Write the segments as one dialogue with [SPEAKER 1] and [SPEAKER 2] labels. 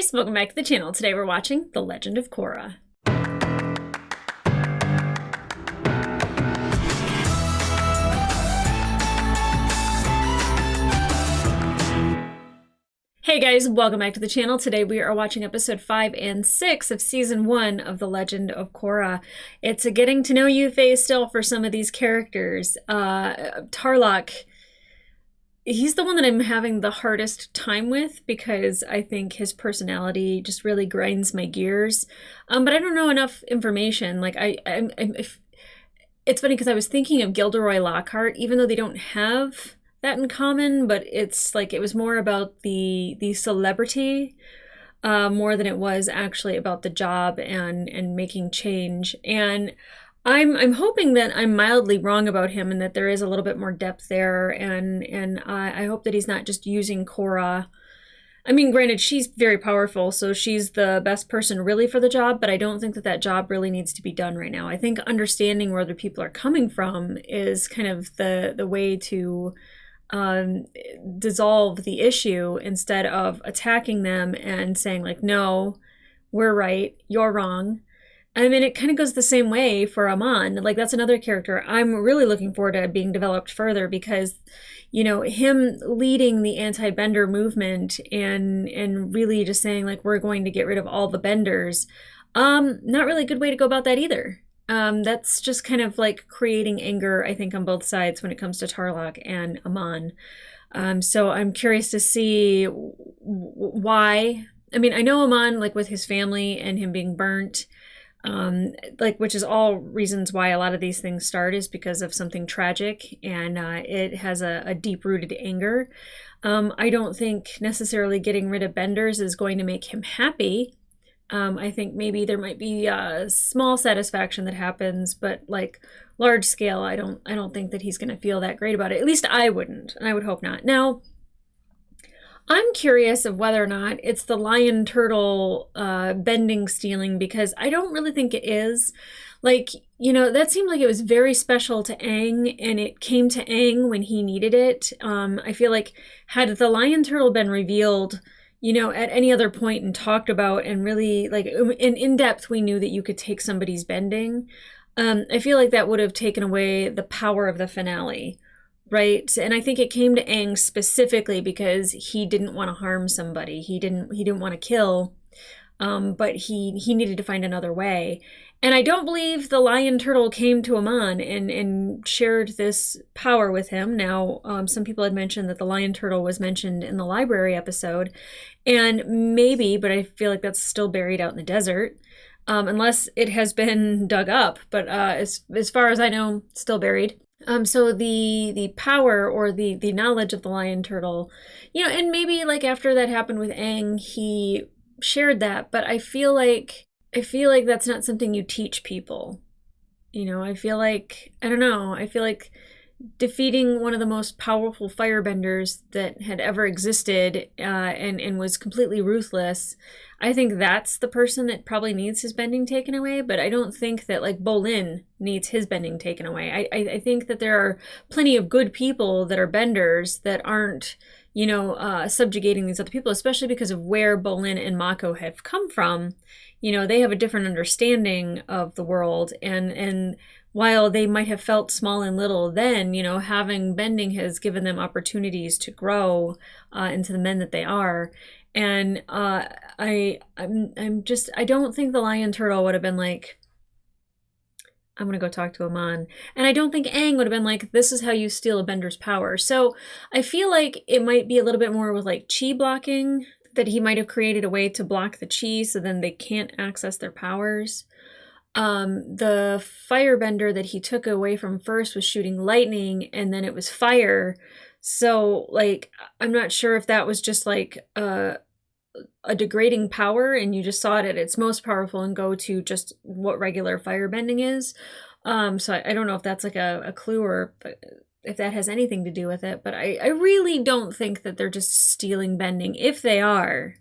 [SPEAKER 1] guys, welcome back to the channel. Today we're watching The Legend of Korra. Hey guys, welcome back to the channel. Today we are watching episode 5 and 6 of season 1 of The Legend of Korra. It's a getting to know you phase still for some of these characters. Tarlok, he's the one that I'm having the hardest time with because I think his personality just really grinds my gears. But I don't know enough information. Like it's funny because I was thinking of Gilderoy Lockhart, even though they don't have that in common, but it's like it was more about the celebrity more than it was actually about the job and making change. And I'm hoping that I'm mildly wrong about him and that there is a little bit more depth there, and I hope that he's not just using Korra. I mean, granted, she's very powerful, so she's the best person really for the job, but I don't think that that job really needs to be done right now. I think understanding where other people are coming from is kind of the way to dissolve the issue instead of attacking them and saying like, no, we're right, you're wrong. I mean, it kind of goes the same way for Amon. Like, that's another character I'm really looking forward to being developed further because, you know, him leading the anti-bender movement and really just saying like, we're going to get rid of all the benders. Not really a good way to go about that either. That's just kind of like creating anger, I think, on both sides when it comes to Tarlok and Amon. So I'm curious to see why. I mean, I know Amon, like with his family and him being burnt, like, which is all reasons why a lot of these things start is because of something tragic, and it has a deep-rooted anger. I don't think necessarily getting rid of benders is going to make him happy. I think maybe there might be a small satisfaction that happens, but like large scale, I don't think that he's going to feel that great about it. At least I wouldn't, and I would hope not. Now, I'm curious of whether or not it's the lion turtle bending stealing, because I don't really think it is. Like, you know, that seemed like it was very special to Aang, and it came to Aang when he needed it. I feel like had the lion turtle been revealed, you know, at any other point and talked about and really like in depth, we knew that you could take somebody's bending. I feel like that would have taken away the power of the finale, right? And I think it came to Aang specifically because he didn't want to harm somebody. He didn't want to kill, but he needed to find another way. And I don't believe the lion turtle came to Amon and shared this power with him. Now, some people had mentioned that the lion turtle was mentioned in the library episode, and maybe, but I feel like that's still buried out in the desert, unless it has been dug up. But as far as I know, still buried. So the power or the knowledge of the lion turtle, you know, and maybe like after that happened with Aang, he shared that, but I feel like that's not something you teach people. You know, I feel like, I don't know, I feel like defeating one of the most powerful firebenders that had ever existed and was completely ruthless, I think that's the person that probably needs his bending taken away, but I don't think that like Bolin needs his bending taken away. I think that there are plenty of good people that are benders that aren't, you know, subjugating these other people, especially because of where Bolin and Mako have come from. You know, they have a different understanding of the world, and while they might have felt small and little then, you know, having bending has given them opportunities to grow into the men that they are. And I don't think the lion turtle would have been like, I'm gonna go talk to Amon. And I don't think Aang would have been like, this is how you steal a bender's power. So I feel like it might be a little bit more with like chi blocking, that he might have created a way to block the chi so then they can't access their powers. The firebender that he took away from first was shooting lightning, and then it was fire. So like, I'm not sure if that was just like a degrading power and you just saw it at its most powerful and go to just what regular firebending is. So I don't know if that's like a clue or if that has anything to do with it, but I really don't think that they're just stealing bending. If they are,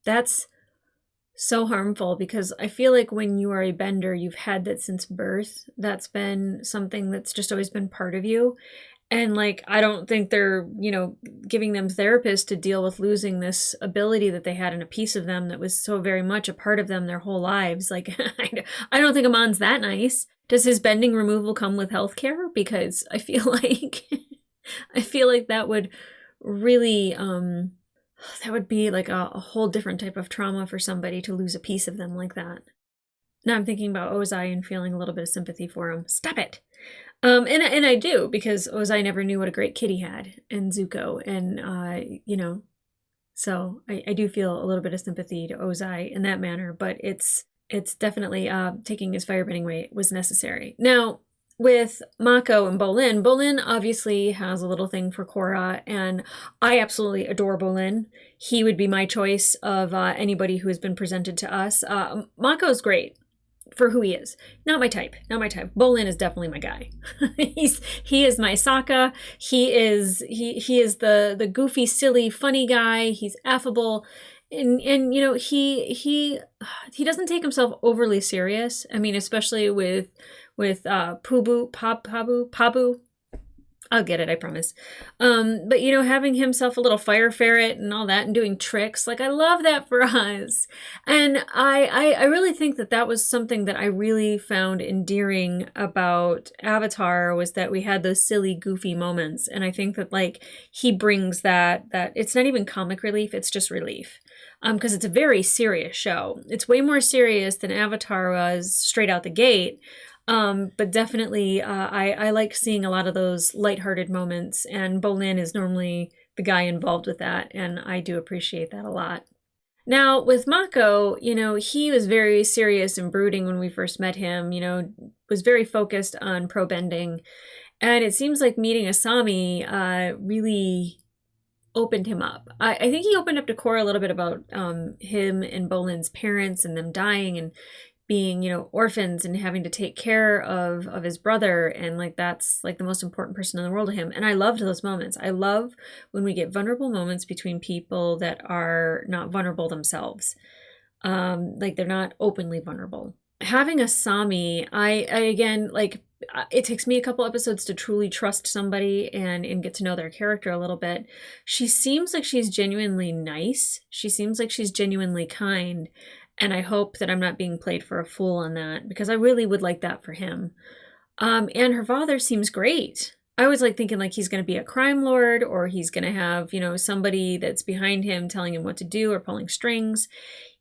[SPEAKER 1] that's so harmful, because I feel like when you are a bender, you've had that since birth. That's been something that's just always been part of you. And like, I don't think they're, giving them therapists to deal with losing this ability that they had in a piece of them that was so very much a part of them their whole lives. Like, I don't think Amon's that nice. Does his bending removal come with healthcare? Because I feel like I feel like that would really that would be like a whole different type of trauma for somebody to lose a piece of them like that. Now I'm thinking about Ozai and feeling a little bit of sympathy for him. Stop it. And I do, because Ozai never knew what a great kid he had in Zuko, and so I do feel a little bit of sympathy to Ozai in that manner, but it's definitely taking his firebending way was necessary. Now, with Mako and Bolin, Bolin obviously has a little thing for Korra, and I absolutely adore Bolin. He would be my choice of anybody who has been presented to us. Mako's great for who he is. Not my type. Not my type. Bolin is definitely my guy. He is my Sokka. He is the goofy, silly, funny guy. He's affable. And he doesn't take himself overly serious. I mean, especially with Pabu. I'll get it, I promise. But having himself a little fire ferret and all that, and doing tricks, like, I love that for us. And I really think that was something that I really found endearing about Avatar, was that we had those silly, goofy moments. And I think that, like, he brings that it's not even comic relief, it's just relief. Because it's a very serious show. It's way more serious than Avatar was straight out the gate. But definitely, I like seeing a lot of those lighthearted moments, and Bolin is normally the guy involved with that, and I do appreciate that a lot. Now, with Mako, he was very serious and brooding when we first met him, was very focused on pro-bending, and it seems like meeting Asami really opened him up. I think he opened up to Korra a little bit about him and Bolin's parents and them dying, and being, orphans, and having to take care of his brother, and like, that's like the most important person in the world to him. And I loved those moments. I love when we get vulnerable moments between people that are not vulnerable themselves. Like, they're not openly vulnerable. Having Asami, I again, like, it takes me a couple episodes to truly trust somebody and get to know their character a little bit. She seems like she's genuinely nice. She seems like she's genuinely kind. And I hope that I'm not being played for a fool on that, because I really would like that for him. And her father seems great. I was like thinking like he's going to be a crime lord, or he's going to have, somebody that's behind him telling him what to do or pulling strings.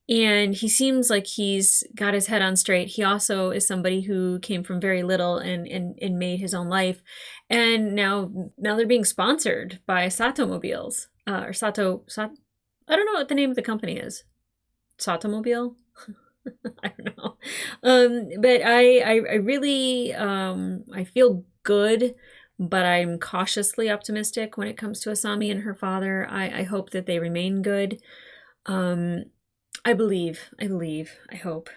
[SPEAKER 1] And he seems like he's got his head on straight. He also is somebody who came from very little and made his own life. And now they're being sponsored by Sato Mobiles, or Sato. I don't know what the name of the company is. Satomobile? I don't know. But I really, I feel good, but I'm cautiously optimistic when it comes to Asami and her father. I hope that they remain good. I believe, I hope.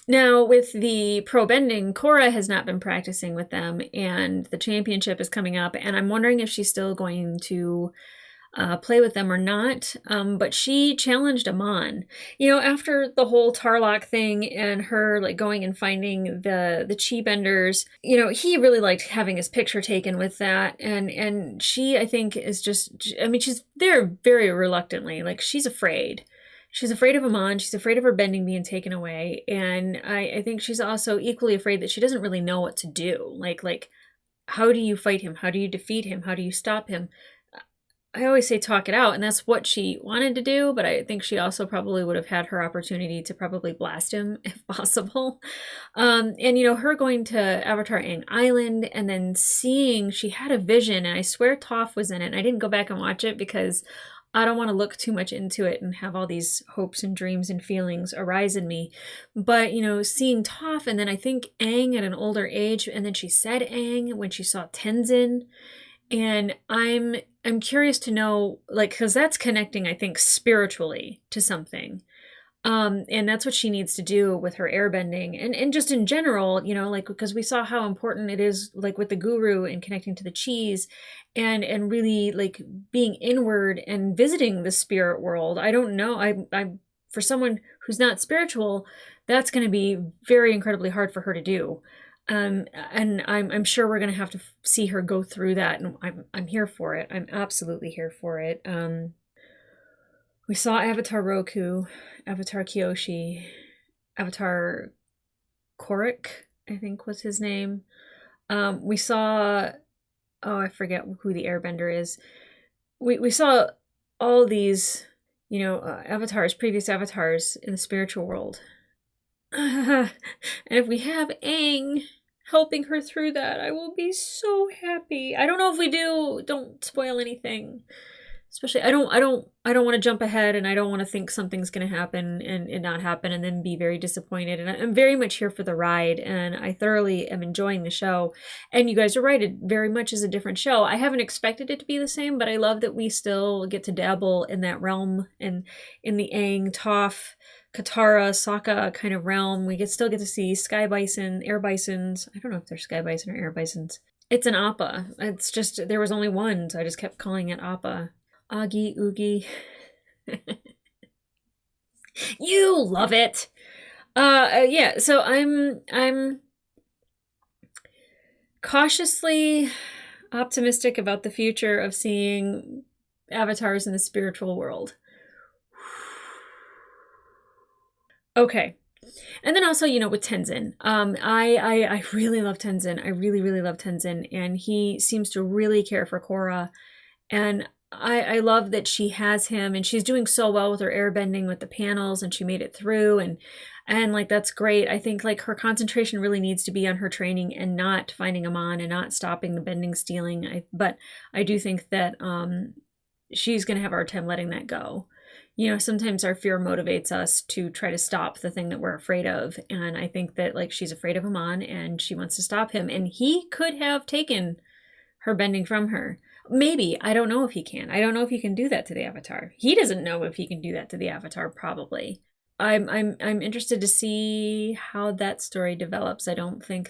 [SPEAKER 1] Now, with the pro bending, Korra has not been practicing with them, and the championship is coming up, and I'm wondering if she's still going to play with them or not. But she challenged Amon. After the whole Tarlock thing and her like going and finding the chi benders, he really liked having his picture taken with that. And she, I think, is just, I mean, she's there very reluctantly. Like, she's afraid. She's afraid of Amon. She's afraid of her bending being taken away. And I think she's also equally afraid that she doesn't really know what to do. Like, how do you fight him? How do you defeat him? How do you stop him? I always say talk it out, and that's what she wanted to do, but I think she also probably would have had her opportunity to probably blast him if possible. And her going to Avatar Aang Island and then seeing, she had a vision, and I swear Toph was in it, and I didn't go back and watch it because I don't want to look too much into it and have all these hopes and dreams and feelings arise in me. But, seeing Toph, and then I think Aang at an older age, and then she said Aang when she saw Tenzin. And I'm curious to know, like, because that's connecting, I think, spiritually to something. And that's what she needs to do with her airbending and just in general, like, because we saw how important it is, like with the guru and connecting to the cheese and really like being inward and visiting the spirit world. I don't know. I for someone who's not spiritual, that's going to be very incredibly hard for her to do. And I'm sure we're gonna have to see her go through that, and I'm here for it. I'm absolutely here for it. We saw Avatar Roku, Avatar Kyoshi, Avatar Korik, I think was his name. We saw, oh, I forget who the airbender is. We saw all these, avatars, previous avatars in the spiritual world. And if we have Aang helping her through that, I will be so happy. I don't know if we do. Don't spoil anything. Especially, I don't want to jump ahead, and I don't want to think something's going to happen and it not happen and then be very disappointed. And I'm very much here for the ride, and I thoroughly am enjoying the show. And you guys are right, it very much is a different show. I haven't expected it to be the same, but I love that we still get to dabble in that realm and in the Aang, Toph, Katara, Sokka kind of realm. We still get to see sky bison, air bisons. I don't know if they're sky bison or air bisons. It's an appa. It's just, there was only one, so I just kept calling it appa. Augie Oogie. You love it. Yeah, so I'm cautiously optimistic about the future of seeing avatars in the spiritual world. Okay. And then also, with Tenzin. I really love Tenzin. I really, really love Tenzin. And he seems to really care for Korra. And I love that she has him, and she's doing so well with her airbending with the panels, and she made it through, and like, that's great. I think like her concentration really needs to be on her training and not finding Amon and not stopping the bending stealing. But I do think that she's going to have a hard time letting that go. Sometimes our fear motivates us to try to stop the thing that we're afraid of. And I think that like she's afraid of Amon and she wants to stop him, and he could have taken her bending from her. Maybe. I don't know if he can. I don't know if he can do that to the Avatar. He doesn't know if he can do that to the Avatar, probably. I'm interested to see how that story develops. I don't think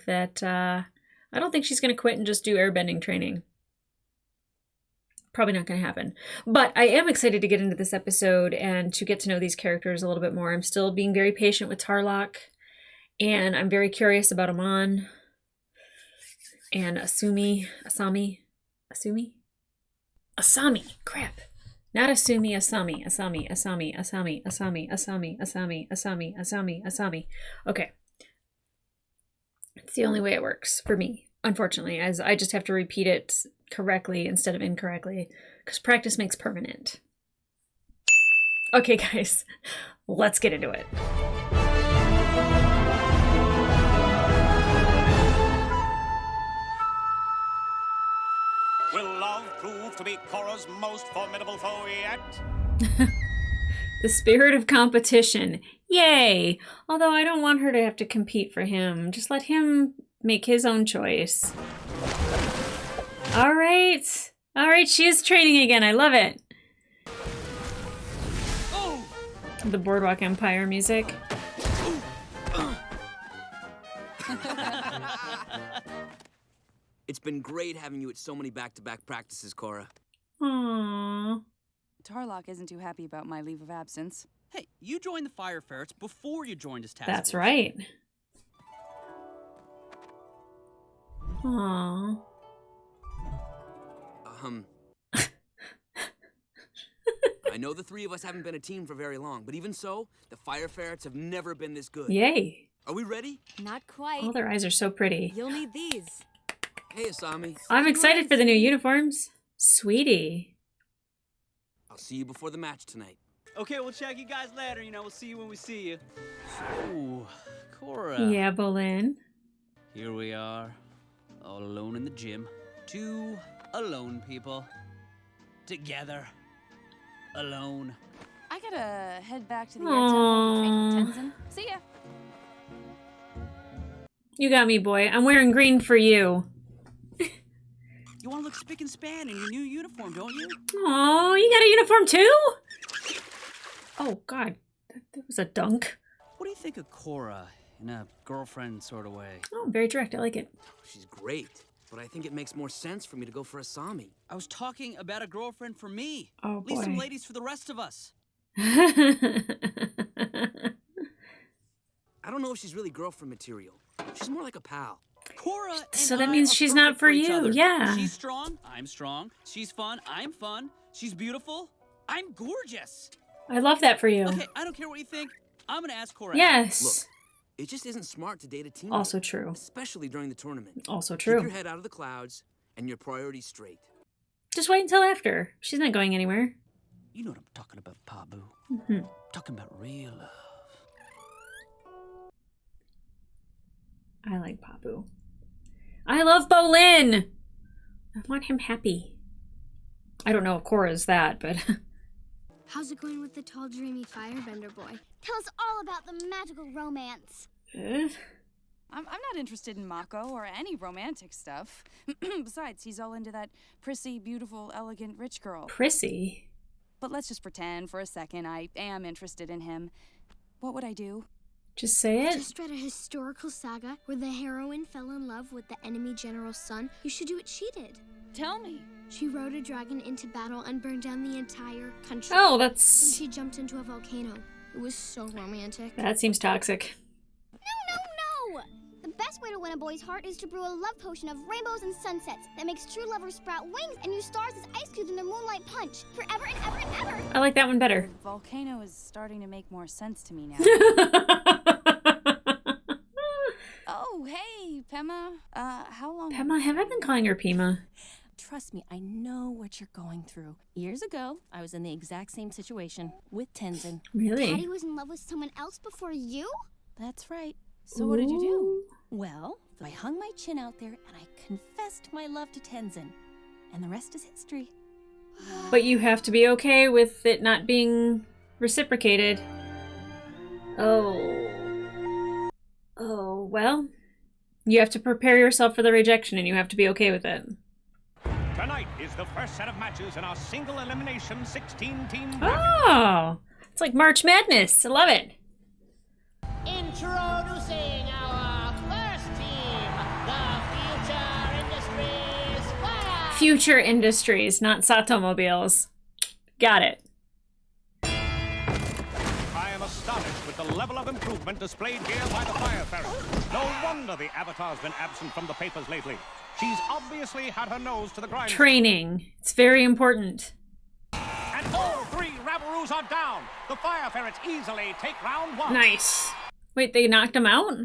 [SPEAKER 1] she's gonna quit and just do airbending training. Probably not gonna happen. But I am excited to get into this episode and to get to know these characters a little bit more. I'm still being very patient with Tarlok, and I'm very curious about Amon and Asami. Crap. Not Asumi, Asami. Okay. It's the only way it works for me, unfortunately, as I just have to repeat it correctly instead of incorrectly, because practice makes permanent. Okay, guys, let's get into it.
[SPEAKER 2] Will love prove to be Korra's most formidable foe yet?
[SPEAKER 1] The spirit of competition. Yay! Although I don't want her to have to compete for him. Just let him make his own choice. All right, she is training again. I love it.
[SPEAKER 2] Oh!
[SPEAKER 1] The Boardwalk Empire music.
[SPEAKER 3] It's been great having you at so many back-to-back practices, Korra.
[SPEAKER 1] Aww.
[SPEAKER 4] Tarlok isn't too happy about my leave of absence.
[SPEAKER 5] Hey, you joined the Fire Ferrets before you joined his task
[SPEAKER 1] That's
[SPEAKER 5] force.
[SPEAKER 1] right. Aww.
[SPEAKER 3] I know the three of us haven't been a team for very long, but even so, the Fire Ferrets have never been this good.
[SPEAKER 1] Yay.
[SPEAKER 3] Are we ready?
[SPEAKER 4] Not quite.
[SPEAKER 1] All their eyes are so pretty.
[SPEAKER 4] You'll need these.
[SPEAKER 3] Hey, Asami.
[SPEAKER 1] I'm excited for the new uniforms. Sweetie.
[SPEAKER 3] I'll see you before the match tonight.
[SPEAKER 5] Okay, we'll check you guys later. We'll see you when we see you. So, Korra.
[SPEAKER 1] Yeah, Bolin.
[SPEAKER 5] Here we are, all alone in the gym. Two alone people. Together. Alone.
[SPEAKER 4] I gotta head back to the
[SPEAKER 1] Aww.
[SPEAKER 4] to train with Tenzin. See ya.
[SPEAKER 1] You got me, boy. I'm wearing green for you.
[SPEAKER 5] You want to look spick and span in your new uniform, don't you?
[SPEAKER 1] Oh, you got a uniform too? Oh, God. That was a dunk.
[SPEAKER 5] What do you think of Korra in a girlfriend sort of way?
[SPEAKER 1] Oh, very direct. I like it.
[SPEAKER 3] She's great, but I think it makes more sense for me to go for Asami.
[SPEAKER 5] I was talking about a girlfriend for me.
[SPEAKER 1] Oh,
[SPEAKER 5] Leave some
[SPEAKER 1] boy.
[SPEAKER 5] ladies for the rest of us.
[SPEAKER 3] I don't know if she's really girlfriend material. She's more like a pal.
[SPEAKER 5] Korra and
[SPEAKER 1] So that
[SPEAKER 5] I
[SPEAKER 1] means
[SPEAKER 5] are
[SPEAKER 1] she's
[SPEAKER 5] perfect
[SPEAKER 1] not for
[SPEAKER 5] each
[SPEAKER 1] you,
[SPEAKER 5] other.
[SPEAKER 1] yeah.
[SPEAKER 5] She's strong, I'm strong. She's fun, I'm fun. She's beautiful, I'm gorgeous.
[SPEAKER 1] I love that for you.
[SPEAKER 5] Okay, I don't care what you think. I'm gonna ask Korra.
[SPEAKER 1] Yes.
[SPEAKER 3] Look, it just isn't smart to date a teammate.
[SPEAKER 1] Also true.
[SPEAKER 3] Especially during the tournament.
[SPEAKER 1] Also
[SPEAKER 3] Keep your
[SPEAKER 1] true.
[SPEAKER 3] head out of the clouds and your priorities straight.
[SPEAKER 1] Just wait until after. She's not going anywhere.
[SPEAKER 5] You know what I'm talking about, Pabu.
[SPEAKER 1] Mm-hmm.
[SPEAKER 5] Talking about real love.
[SPEAKER 1] I like Papu. I love Bolin! I want him happy. I don't know if Korra's that, but...
[SPEAKER 6] How's it going with the tall, dreamy firebender boy? Tell us all about the magical romance.
[SPEAKER 4] I'm not interested in Mako or any romantic stuff. Besides, he's all into that prissy, beautiful, elegant, rich girl.
[SPEAKER 1] Prissy?
[SPEAKER 4] But let's just pretend for a second I am interested in him. What would I do?
[SPEAKER 1] Just say it?
[SPEAKER 6] Just read a historical saga where the heroine fell in love with the enemy general's son. You should do what she did.
[SPEAKER 4] Tell me.
[SPEAKER 6] She rode a dragon into battle and burned down the entire country.
[SPEAKER 1] Oh,
[SPEAKER 6] Then
[SPEAKER 1] that's...
[SPEAKER 6] she jumped into a volcano. It was so romantic.
[SPEAKER 1] That seems toxic.
[SPEAKER 6] No! The best way to win a boy's heart is to brew a love potion of rainbows and sunsets that makes true lovers sprout wings and use stars as ice cubes in a moonlight punch. Forever and ever and ever!
[SPEAKER 1] I like that one better.
[SPEAKER 4] The volcano is starting to make more sense to me now. Oh, hey, Pema. How long?
[SPEAKER 1] Pema, have I been calling her Pima?
[SPEAKER 7] Trust me, I know what you're going through. Years ago, I was in the exact same situation with Tenzin.
[SPEAKER 1] Really?
[SPEAKER 6] Daddy was in love with someone else before you?
[SPEAKER 7] That's right.
[SPEAKER 4] So what did you do?
[SPEAKER 7] Well, I hung my chin out there and I confessed my love to Tenzin. And the rest is history.
[SPEAKER 1] But you have to be okay with it not being reciprocated. Oh. Oh, well. You have to prepare yourself for the rejection and you have to be okay with it.
[SPEAKER 2] Tonight is the first set of matches in our single elimination 16-team.
[SPEAKER 1] Oh! It's like March Madness. I love it.
[SPEAKER 8] Introducing our first team, the Future Industries Fire!
[SPEAKER 1] Future Industries, not Satomobiles. Got it.
[SPEAKER 2] I am astonished with the level of improvement displayed here by the Fire Ferret. No wonder the Avatar's been absent from the papers lately. She's obviously had her nose to the grindstone.
[SPEAKER 1] Training. It's very important.
[SPEAKER 2] And all three Rabaroos are down. The Fire Ferrets easily take round one.
[SPEAKER 1] Nice. Wait, they knocked him out?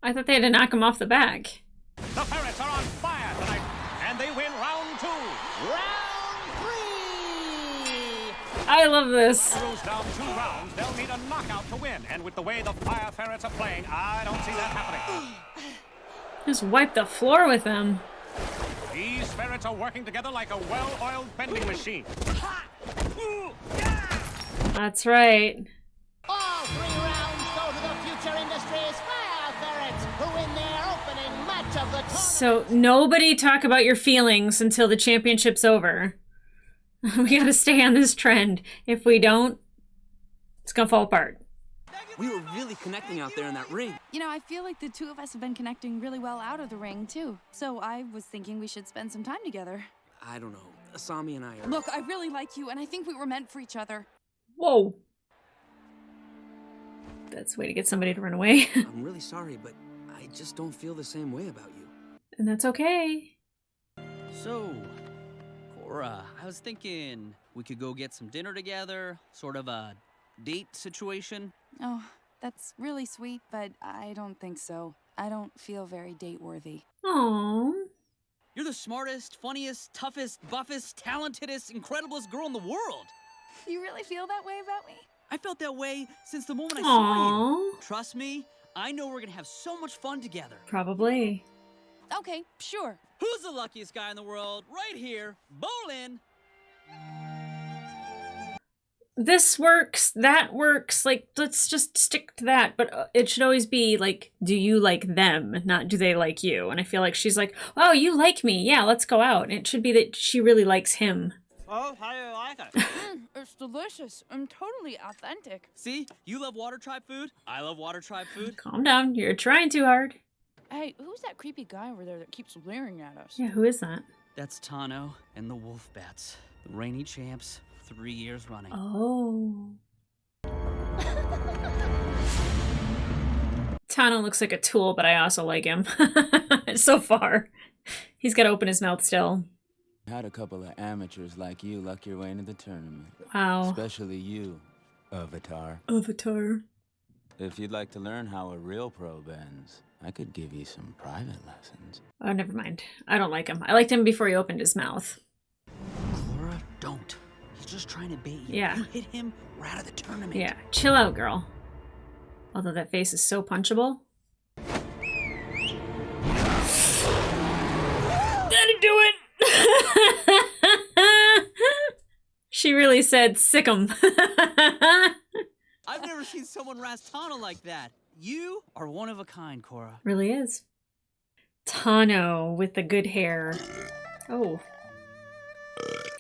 [SPEAKER 1] I thought they had to knock him off the back.
[SPEAKER 2] The Ferrets are on fire tonight, and they win round two.
[SPEAKER 8] Round 3!
[SPEAKER 1] I love this.
[SPEAKER 2] Rabaroos down 2 rounds. They'll need a knockout to win. And with the way the Fire Ferrets are playing, I don't see that happening.
[SPEAKER 1] Just wipe the floor with them.
[SPEAKER 2] These ferrets are working together like a well-oiled bending machine.
[SPEAKER 1] That's right.
[SPEAKER 8] All 3 rounds go to the Future Industries Fire Ferrets, who win their opening match of the tournament.
[SPEAKER 1] So nobody talk about your feelings until the championship's over. We gotta stay on this trend. If we don't, it's gonna fall apart.
[SPEAKER 3] We were really connecting out there in that ring.
[SPEAKER 4] You know, I feel like the two of us have been connecting really well out of the ring, too. So I was thinking we should spend some time together.
[SPEAKER 3] I don't know. Asami and I are...
[SPEAKER 4] Look, I really like you, and I think we were meant for each other.
[SPEAKER 1] Whoa. That's a way to get somebody to run away.
[SPEAKER 3] I'm really sorry, but I just don't feel the same way about you.
[SPEAKER 1] And that's okay.
[SPEAKER 5] So, Korra, I was thinking we could go get some dinner together, sort of a date situation.
[SPEAKER 4] Oh, that's really sweet, but I don't think so. I don't feel very date-worthy.
[SPEAKER 1] Aww.
[SPEAKER 5] You're the smartest, funniest, toughest, buffest, talentedest, incrediblest girl in the world.
[SPEAKER 4] You really feel that way about me?
[SPEAKER 5] I felt that way since the moment I saw you.
[SPEAKER 1] Aww.
[SPEAKER 5] Trust me, I know we're gonna have so much fun together.
[SPEAKER 1] Probably.
[SPEAKER 4] Okay, sure.
[SPEAKER 5] Who's the luckiest guy in the world? Right here, Bolin.
[SPEAKER 1] This works, that works, like, let's just stick to that. But it should always be, like, do you like them, not do they like you? And I feel like she's like, oh, you like me, yeah, let's go out. And it should be that she really likes him.
[SPEAKER 5] Oh, how do you like it?
[SPEAKER 4] It's delicious and totally authentic.
[SPEAKER 5] See, you love Water Tribe food. I love Water Tribe food.
[SPEAKER 1] Calm down, you're trying too hard.
[SPEAKER 4] Hey, who's that creepy guy over there that keeps leering at us?
[SPEAKER 1] Yeah, who is that?
[SPEAKER 5] That's Tano and the Wolf Bats, the reigning champs, 3 years running.
[SPEAKER 1] Oh. Tano looks like a tool, but I also like him. So far. He's got to open his mouth still.
[SPEAKER 9] Had a couple of amateurs like you luck your way into the tournament.
[SPEAKER 1] Wow.
[SPEAKER 9] Especially you, Avatar.
[SPEAKER 1] Avatar.
[SPEAKER 9] If you'd like to learn how a real pro bends, I could give you some private lessons.
[SPEAKER 1] Oh, never mind. I don't like him. I liked him before he opened his mouth.
[SPEAKER 5] Korra, don't. He's just trying to bait you.
[SPEAKER 1] Yeah.
[SPEAKER 5] You hit him, we're out of the tournament.
[SPEAKER 1] Yeah, chill out, girl. Although that face is so punchable. That'd do it! She really said, sick 'em.
[SPEAKER 5] I've never seen someone razz Tano like that. You are one of a kind, Korra.
[SPEAKER 1] Really is. Tano with the good hair. Oh.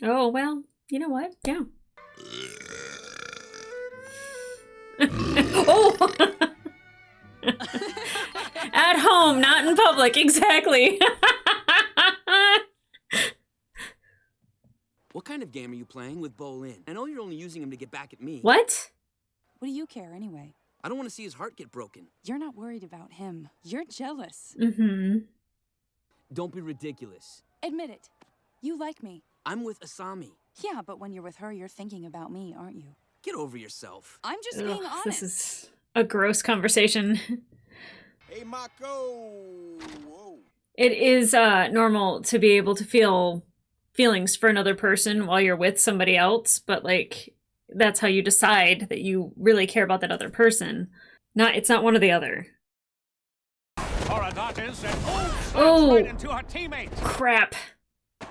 [SPEAKER 1] Oh, well, you know what? Yeah. Oh! At home, not in public, exactly.
[SPEAKER 3] What kind of game are you playing with Bolin? I know you're only using him to get back at me.
[SPEAKER 1] What?
[SPEAKER 4] What do you care anyway?
[SPEAKER 3] I don't want to see his heart get broken.
[SPEAKER 4] You're not worried about him. You're jealous.
[SPEAKER 1] Mm-hmm.
[SPEAKER 3] Don't be ridiculous.
[SPEAKER 4] Admit it. You like me.
[SPEAKER 3] I'm with Asami.
[SPEAKER 4] Yeah, but when you're with her, you're thinking about me, aren't you?
[SPEAKER 3] Get over yourself.
[SPEAKER 4] I'm just being honest.
[SPEAKER 1] This is a gross conversation.
[SPEAKER 10] Hey, Mako! Whoa.
[SPEAKER 1] It is normal to be able to feel feelings for another person while you're with somebody else, but like that's how you decide that you really care about that other person. It's not one or the other.
[SPEAKER 2] Korra dodges and slides right into her teammate.
[SPEAKER 1] Crap.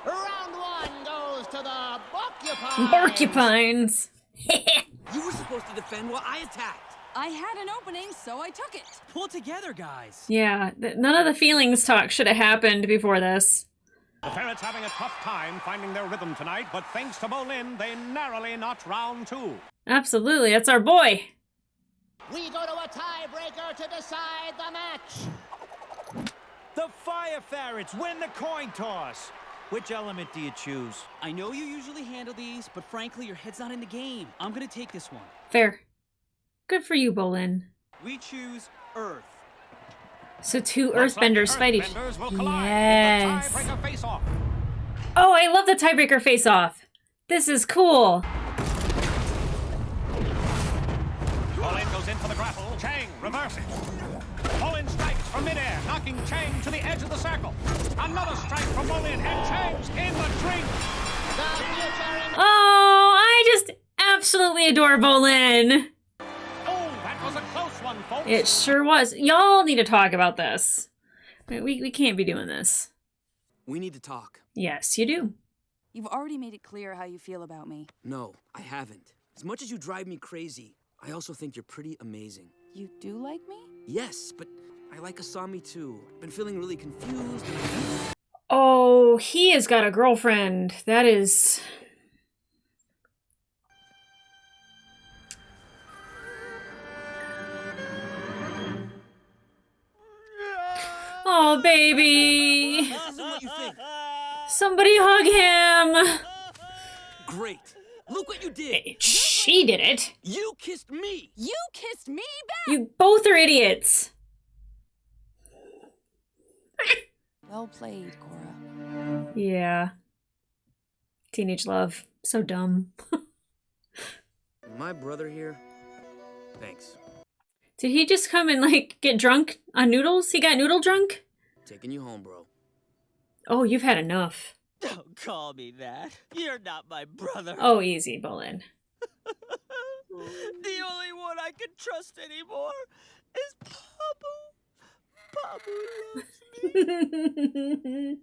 [SPEAKER 8] Round one goes to the Porcupines.
[SPEAKER 1] Porcupines.
[SPEAKER 3] You were supposed to defend while I attacked.
[SPEAKER 4] I had an opening, so I took it.
[SPEAKER 5] Pull together, guys.
[SPEAKER 1] Yeah, none of the feelings talk should have happened before this.
[SPEAKER 2] The Ferrets having a tough time finding their rhythm tonight, but thanks to Bolin, they narrowly notched round 2.
[SPEAKER 1] Absolutely, that's our boy.
[SPEAKER 8] We go to a tiebreaker to decide the match.
[SPEAKER 11] The Fire Ferrets win the coin toss. Which element do you choose?
[SPEAKER 5] I know you usually handle these, but frankly, your head's not in the game. I'm gonna take this one.
[SPEAKER 1] Fair. Good for you, Bolin.
[SPEAKER 11] We choose Earth.
[SPEAKER 1] So two Earthbenders fight each
[SPEAKER 2] Earthbenders will
[SPEAKER 1] other.
[SPEAKER 2] collide
[SPEAKER 1] Yes.
[SPEAKER 2] in the tiebreaker face-off.
[SPEAKER 1] Oh, I love the tiebreaker face-off. This is cool.
[SPEAKER 2] Bolin goes in for the grapple. Chang reversing. Bolin strikes from midair, knocking Chang to the edge of the circle. Another strike from Bolin, and Chang's in the drink.
[SPEAKER 1] Oh, I just absolutely adore Bolin.
[SPEAKER 2] Oh, that was a close one, folks.
[SPEAKER 1] It sure was. Y'all need to talk about this. We can't be doing this.
[SPEAKER 3] We need to talk.
[SPEAKER 1] Yes, you do.
[SPEAKER 4] You've already made it clear how you feel about me.
[SPEAKER 3] No, I haven't. As much as you drive me crazy, I also think you're pretty amazing.
[SPEAKER 4] You do like me?
[SPEAKER 3] Yes, but I like Asami too. I've been feeling really confused.
[SPEAKER 1] Oh, he has got a girlfriend. That is... Oh, baby.
[SPEAKER 3] This isn't what you think.
[SPEAKER 1] Somebody hug him.
[SPEAKER 3] Great. Look what you did.
[SPEAKER 1] She did it.
[SPEAKER 3] You kissed me.
[SPEAKER 4] You kissed me back.
[SPEAKER 1] You both are idiots.
[SPEAKER 4] Well played, Korra.
[SPEAKER 1] Yeah. Teenage love. So dumb.
[SPEAKER 3] My brother here. Thanks.
[SPEAKER 1] Did he just come and, like, get drunk on noodles? He got noodle drunk?
[SPEAKER 3] Taking you home, bro.
[SPEAKER 1] Oh, you've had enough.
[SPEAKER 11] Don't call me that. You're not my brother.
[SPEAKER 1] Oh, easy, Bolin.
[SPEAKER 11] The only one I can trust anymore is Pabu. Pabu loves me.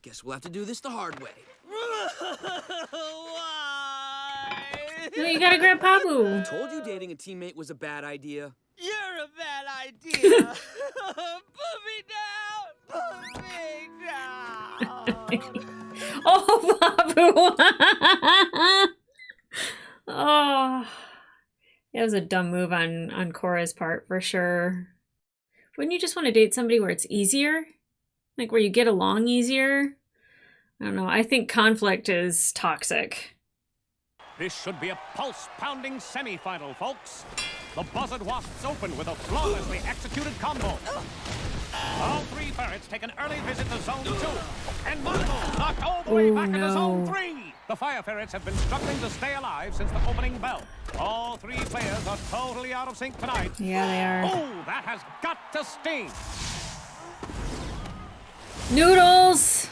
[SPEAKER 3] Guess we'll have to do this the hard way.
[SPEAKER 11] Why?
[SPEAKER 1] No, you gotta grab Pabu.
[SPEAKER 3] Told you dating a teammate was a bad idea.
[SPEAKER 11] You're a bad idea. Put me down. Put me down.
[SPEAKER 1] Oh, Pabu. Oh. That was a dumb move on Korra's part, for sure. Wouldn't you just want to date somebody where it's easier? Like, where you get along easier? I don't know. I think conflict is toxic.
[SPEAKER 2] This should be a pulse-pounding semi-final, folks. The buzzard wasps open with a flawlessly executed combo. All three ferrets take an early visit to Zone 2. And Mako knocked all the way back into Zone 3. The fire ferrets have been struggling to stay alive since the opening bell. All three players are totally out of sync tonight.
[SPEAKER 1] Yeah, they are.
[SPEAKER 2] Oh, that has got to sting.
[SPEAKER 1] Noodles!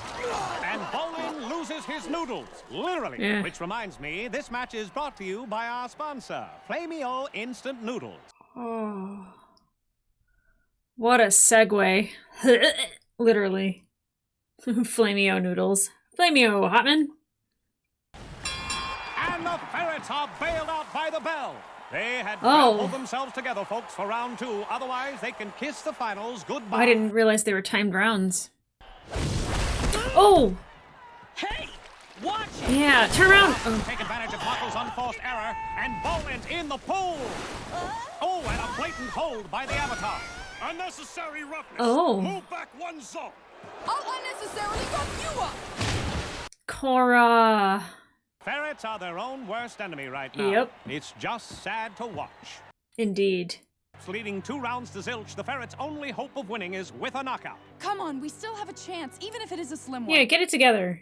[SPEAKER 2] And Bowling loses his noodles, literally.
[SPEAKER 1] Yeah.
[SPEAKER 2] Which reminds me, this match is brought to you by our sponsor, Flamio Instant Noodles.
[SPEAKER 1] Oh. What a segue. Literally. Flamio noodles. Flamio Hotman.
[SPEAKER 2] And the ferrets are bailed out by the bell. They had pulled themselves together, folks, for round 2. Otherwise, they can kiss the finals goodbye.
[SPEAKER 1] I didn't realize they were timed rounds. Oh!
[SPEAKER 5] Hey! Watch it!
[SPEAKER 1] Yeah, turn around! Oh.
[SPEAKER 2] Take advantage of Mako's unforced error, and Bolin's in the pool! Oh, and a blatant hold by the Avatar. Unnecessary roughness.
[SPEAKER 1] Oh.
[SPEAKER 2] Move back one zone.
[SPEAKER 4] I'll unnecessarily rough you up.
[SPEAKER 1] Korra.
[SPEAKER 2] Ferrets are their own worst enemy right now.
[SPEAKER 1] Yep.
[SPEAKER 2] It's just sad to watch.
[SPEAKER 1] Indeed.
[SPEAKER 2] Leading 2 rounds to zilch, the ferrets' only hope of winning is with a knockout.
[SPEAKER 4] Come on, we still have a chance, even if it is a slim one.
[SPEAKER 1] Yeah, get it together.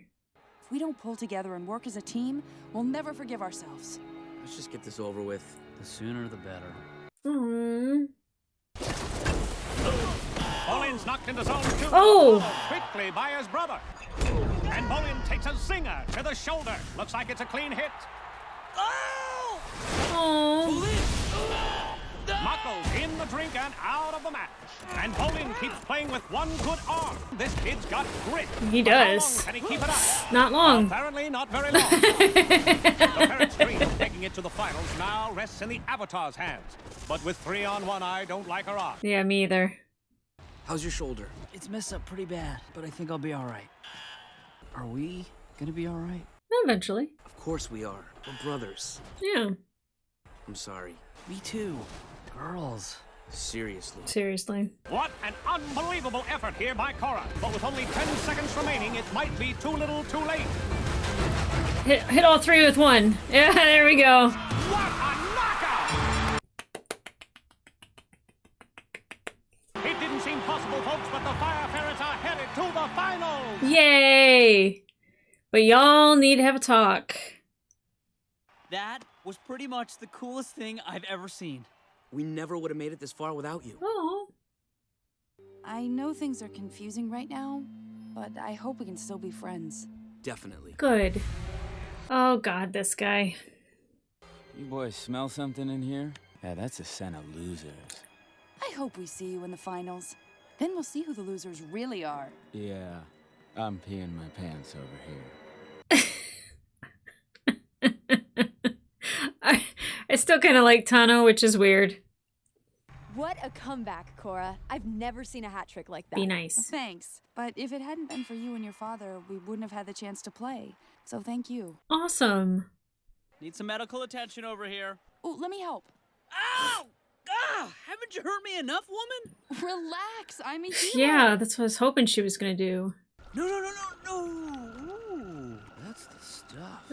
[SPEAKER 4] If we don't pull together and work as a team, we'll never forgive ourselves.
[SPEAKER 3] Let's just get this over with.
[SPEAKER 5] The sooner the better.
[SPEAKER 1] Aww.
[SPEAKER 2] Bolin's knocked into zone 2.
[SPEAKER 1] Oh!
[SPEAKER 2] Quickly by his brother. And Bolin takes a zinger to the shoulder. Looks like it's a clean hit.
[SPEAKER 1] Oh.
[SPEAKER 2] Mako's in the drink and out of the match. And Bolin keeps playing with one good arm. This kid's got grit.
[SPEAKER 1] He
[SPEAKER 2] But how
[SPEAKER 1] does.
[SPEAKER 2] long can he keep it up?
[SPEAKER 1] Not long.
[SPEAKER 2] Apparently not very long. The Ferret's dream of taking it to the finals now rests in the Avatar's hands. But with 3 on 1, I don't like her odds.
[SPEAKER 1] Yeah, me either.
[SPEAKER 3] How's your shoulder?
[SPEAKER 5] It's messed up pretty bad, but I think I'll be alright. Are we gonna be alright?
[SPEAKER 1] Eventually.
[SPEAKER 3] Of course we are. We're brothers.
[SPEAKER 1] Yeah.
[SPEAKER 3] I'm sorry.
[SPEAKER 5] Me too. Girls.
[SPEAKER 3] Seriously.
[SPEAKER 1] Seriously.
[SPEAKER 2] What an unbelievable effort here by Korra. But with only 10 seconds remaining, it might be too little too late.
[SPEAKER 1] Hit all 3 with 1. Yeah, there we go.
[SPEAKER 2] What a knockout! It didn't seem possible, folks, but the Fire Ferrets are headed to the finals!
[SPEAKER 1] Yay! But y'all need to have a talk.
[SPEAKER 5] That was pretty much the coolest thing I've ever seen.
[SPEAKER 3] We never would have made it this far without you.
[SPEAKER 1] Oh.
[SPEAKER 4] I know things are confusing right now, but I hope we can still be friends.
[SPEAKER 3] Definitely.
[SPEAKER 1] Good. Oh god, this guy.
[SPEAKER 9] You boys smell something in here? Yeah, that's a scent of losers.
[SPEAKER 4] I hope we see you in the finals. Then we'll see who the losers really are.
[SPEAKER 9] Yeah, I'm peeing my pants over here.
[SPEAKER 1] I still kind of like Tano, which is weird.
[SPEAKER 12] What a comeback, Korra. I've never seen a hat trick like that.
[SPEAKER 1] Be nice.
[SPEAKER 4] Thanks. But if it hadn't been for you and your father, we wouldn't have had the chance to play. So thank you.
[SPEAKER 1] Awesome.
[SPEAKER 5] Need some medical attention over here.
[SPEAKER 4] Oh, let me help.
[SPEAKER 5] Ow! Ah! Haven't you hurt me enough, woman?
[SPEAKER 4] Relax, I'm a hero.
[SPEAKER 1] Yeah, that's what I was hoping she was gonna do.
[SPEAKER 5] No. Ooh, that's the stuff.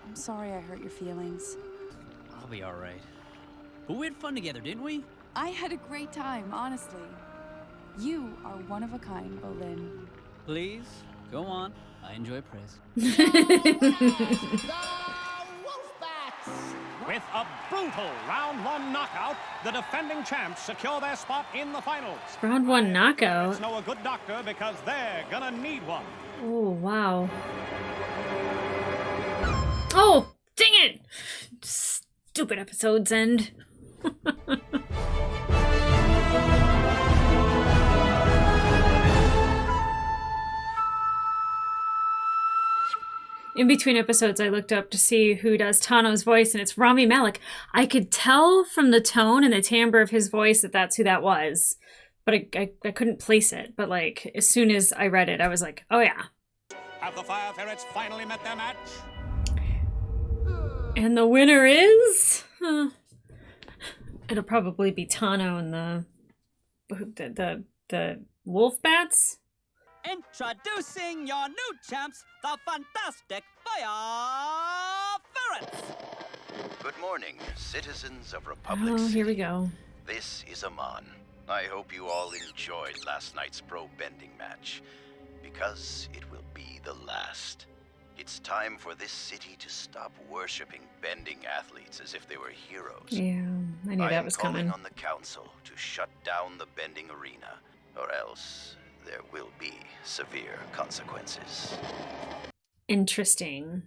[SPEAKER 4] I'm sorry I hurt your feelings.
[SPEAKER 5] I'll be alright. But we had fun together, didn't we?
[SPEAKER 4] I had a great time, honestly. You are one of a kind, Bolin.
[SPEAKER 5] Please, go on. I enjoy praise.
[SPEAKER 2] With a brutal round 1 knockout, the defending champs secure their spot in the finals.
[SPEAKER 1] Round 1 knockout.
[SPEAKER 2] Let's know a good doctor because they're gonna need one.
[SPEAKER 1] Oh, wow. Oh, dang it! Stupid episode's end. In between episodes, I looked up to see who does Tano's voice, and it's Rami Malek. I could tell from the tone and the timbre of his voice that that's who that was, but I couldn't place it. But like, as soon as I read it, I was like, oh yeah.
[SPEAKER 2] Have the Fire Ferrets finally met their match?
[SPEAKER 1] And the winner is... It'll probably be Tano and the wolf bats.
[SPEAKER 5] Introducing your new champs, the fantastic Fire Ferrets!
[SPEAKER 13] Good morning, citizens of Republic
[SPEAKER 1] Oh,
[SPEAKER 13] City.
[SPEAKER 1] here we go.
[SPEAKER 13] This is Amon. I hope you all enjoyed last night's pro bending match, because it will be the last. It's time for this city to stop worshipping bending athletes as if they were heroes.
[SPEAKER 1] Yeah, I knew that was coming.
[SPEAKER 13] I am calling on the council to shut down the bending arena, or else there will be severe consequences.
[SPEAKER 1] Interesting.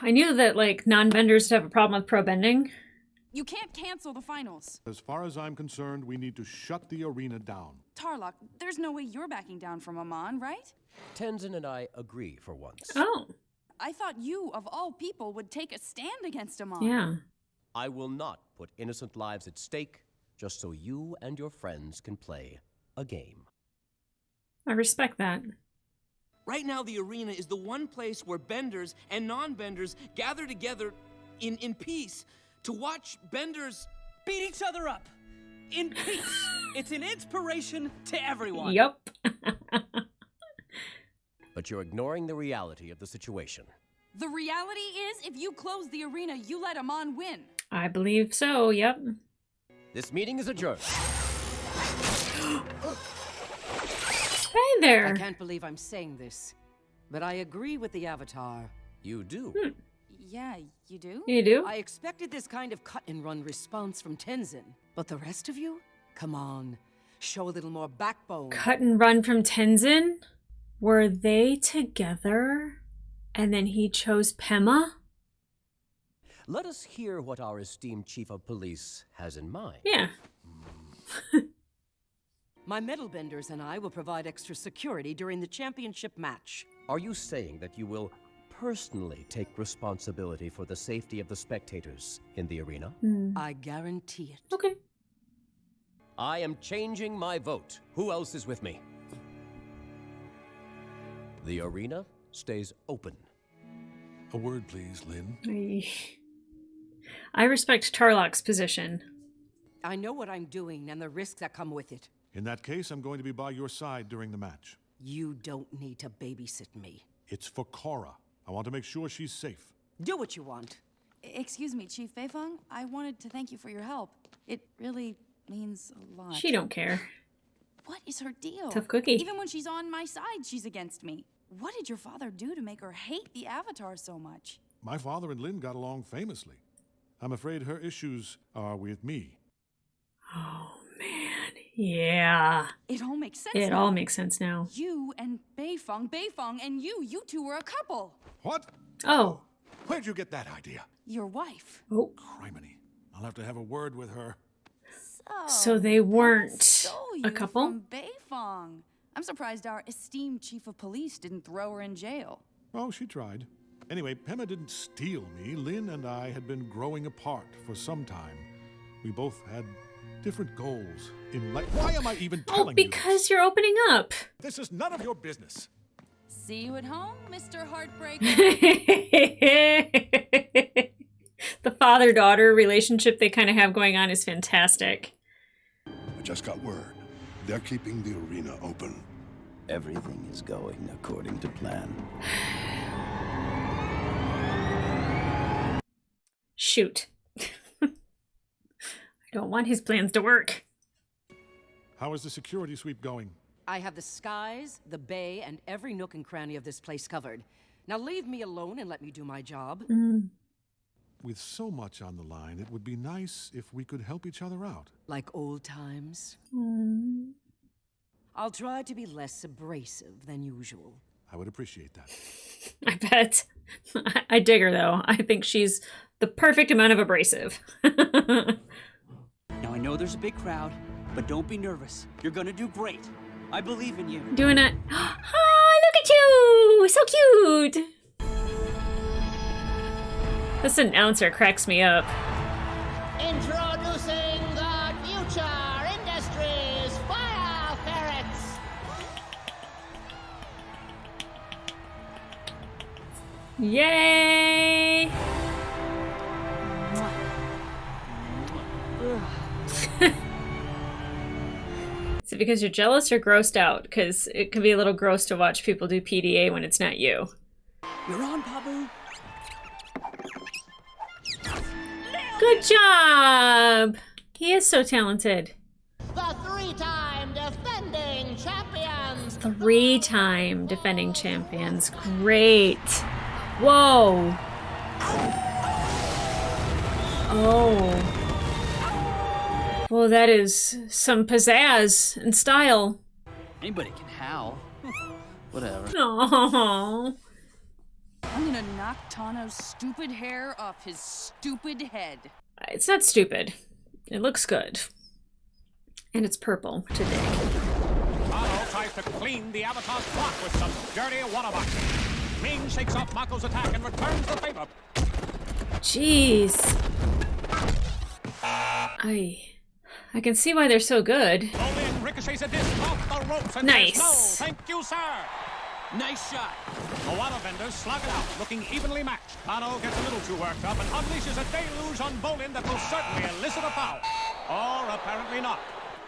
[SPEAKER 1] I knew that, like, non-benders would have a problem with pro bending.
[SPEAKER 4] You can't cancel the finals.
[SPEAKER 14] As far as I'm concerned, we need to shut the arena down.
[SPEAKER 4] Tarlock, there's no way you're backing down from Amon, right?
[SPEAKER 15] Tenzin and I agree for once.
[SPEAKER 1] Oh.
[SPEAKER 4] I thought you, of all people, would take a stand against Amon.
[SPEAKER 1] Yeah.
[SPEAKER 15] I will not put innocent lives at stake just so you and your friends can play a game.
[SPEAKER 1] I respect that.
[SPEAKER 3] Right now, the arena is the one place where benders and non-benders gather together in peace to watch benders
[SPEAKER 5] beat each other up in peace. It's an inspiration to everyone.
[SPEAKER 1] Yup.
[SPEAKER 15] But you're ignoring the reality of the situation.
[SPEAKER 4] The reality is, if you close the arena, you let Amon win.
[SPEAKER 1] I believe so, yep.
[SPEAKER 15] This meeting is adjourned.
[SPEAKER 1] Hey there.
[SPEAKER 16] I can't believe I'm saying this, but I agree with the Avatar.
[SPEAKER 15] You do?
[SPEAKER 4] Yeah, you do?
[SPEAKER 1] You do?
[SPEAKER 16] I expected this kind of cut-and-run response from Tenzin, but the rest of you? Come on, show a little more backbone.
[SPEAKER 1] Cut and run from Tenzin? Were they together? And then he chose Pema?
[SPEAKER 15] Let us hear what our esteemed chief of police has in mind.
[SPEAKER 1] Yeah.
[SPEAKER 16] My metal benders and I will provide extra security during the championship match.
[SPEAKER 15] Are you saying that you will personally take responsibility for the safety of the spectators in the arena?
[SPEAKER 16] I guarantee it.
[SPEAKER 1] Okay.
[SPEAKER 15] I am changing my vote. Who else is with me? The arena stays open.
[SPEAKER 14] A word, please, Lynn.
[SPEAKER 1] I respect Tarlock's position.
[SPEAKER 16] I know what I'm doing and the risks that come with it.
[SPEAKER 14] In that case, I'm going to be by your side during the match.
[SPEAKER 16] You don't need to babysit me.
[SPEAKER 14] It's for Korra. I want to make sure she's safe.
[SPEAKER 16] Do what you want.
[SPEAKER 4] Excuse me, Chief Beifong. I wanted to thank you for your help. It really means a lot.
[SPEAKER 1] She don't care.
[SPEAKER 4] What is her deal?
[SPEAKER 1] Tough cookie.
[SPEAKER 4] Even when she's on my side, she's against me. What did your father do to make her hate the Avatar so much?
[SPEAKER 14] My father and Lynn got along famously. I'm afraid her issues are with me.
[SPEAKER 1] Oh, man. Yeah.
[SPEAKER 4] It all makes sense
[SPEAKER 1] It
[SPEAKER 4] now.
[SPEAKER 1] all makes sense now.
[SPEAKER 4] You and Beifong and you two were a couple.
[SPEAKER 14] What?
[SPEAKER 1] Oh.
[SPEAKER 14] Where'd you get that idea?
[SPEAKER 4] Your wife.
[SPEAKER 1] Oh.
[SPEAKER 14] Criminy. I'll have to have a word with her.
[SPEAKER 1] So they weren't
[SPEAKER 4] Stole you
[SPEAKER 1] a couple?
[SPEAKER 4] From Beifong. I'm surprised our esteemed chief of police didn't throw her in jail.
[SPEAKER 14] Oh, she tried. Anyway, Pema didn't steal me. Lynn and I had been growing apart for some time. We both had different goals in life. Why am I even telling you
[SPEAKER 1] because you're opening up.
[SPEAKER 14] This is none of your business.
[SPEAKER 4] See you at home, Mr. Heartbreaker.
[SPEAKER 1] The father-daughter relationship they kind of have going on is fantastic.
[SPEAKER 17] I just got word. They're keeping the arena open.
[SPEAKER 13] Everything is going according to plan.
[SPEAKER 1] Shoot. I don't want his plans to work.
[SPEAKER 14] How is the security sweep going?
[SPEAKER 16] I have the skies, the bay, and every nook and cranny of this place covered. Now leave me alone and let me do my job.
[SPEAKER 14] With so much on the line, it would be nice if we could help each other out.
[SPEAKER 16] Like old times. I'll try to be less abrasive than usual.
[SPEAKER 14] I would appreciate that.
[SPEAKER 1] I bet. I dig her, though. I think she's the perfect amount of abrasive.
[SPEAKER 5] Now, I know there's a big crowd, but don't be nervous. You're gonna do great. I believe in you.
[SPEAKER 1] Doing it. Oh, look at you! So cute! This announcer cracks me up.
[SPEAKER 8] Introducing the future industries fire ferrets.
[SPEAKER 1] Yay! Is it because you're jealous or grossed out? Because it can be a little gross to watch people do PDA when it's not you.
[SPEAKER 5] You're on, Pabu.
[SPEAKER 1] Good job! He is so talented.
[SPEAKER 8] The three-time defending champions.
[SPEAKER 1] 3-time defending champions. Great. Whoa. Oh. Well, that is some pizzazz and style.
[SPEAKER 5] Anybody can howl. Whatever.
[SPEAKER 1] Aww.
[SPEAKER 4] I'm gonna knock Tano's stupid hair off his stupid head.
[SPEAKER 1] It's not stupid. It looks good. And it's purple today.
[SPEAKER 2] Tano tries to clean the Avatar's block with some dirty wannabe. Ming shakes off Mako's attack and returns the favor.
[SPEAKER 1] Jeez. I can see why they're so good.
[SPEAKER 2] Bolin ricochets a disc off the ropes and
[SPEAKER 1] Nice.
[SPEAKER 2] says, no, thank you, sir.
[SPEAKER 3] Nice shot.
[SPEAKER 2] The waterbenders slug it out, looking evenly matched. Tano gets a little too worked up and unleashes a deluge on Bolin that will certainly elicit a foul. Or apparently not.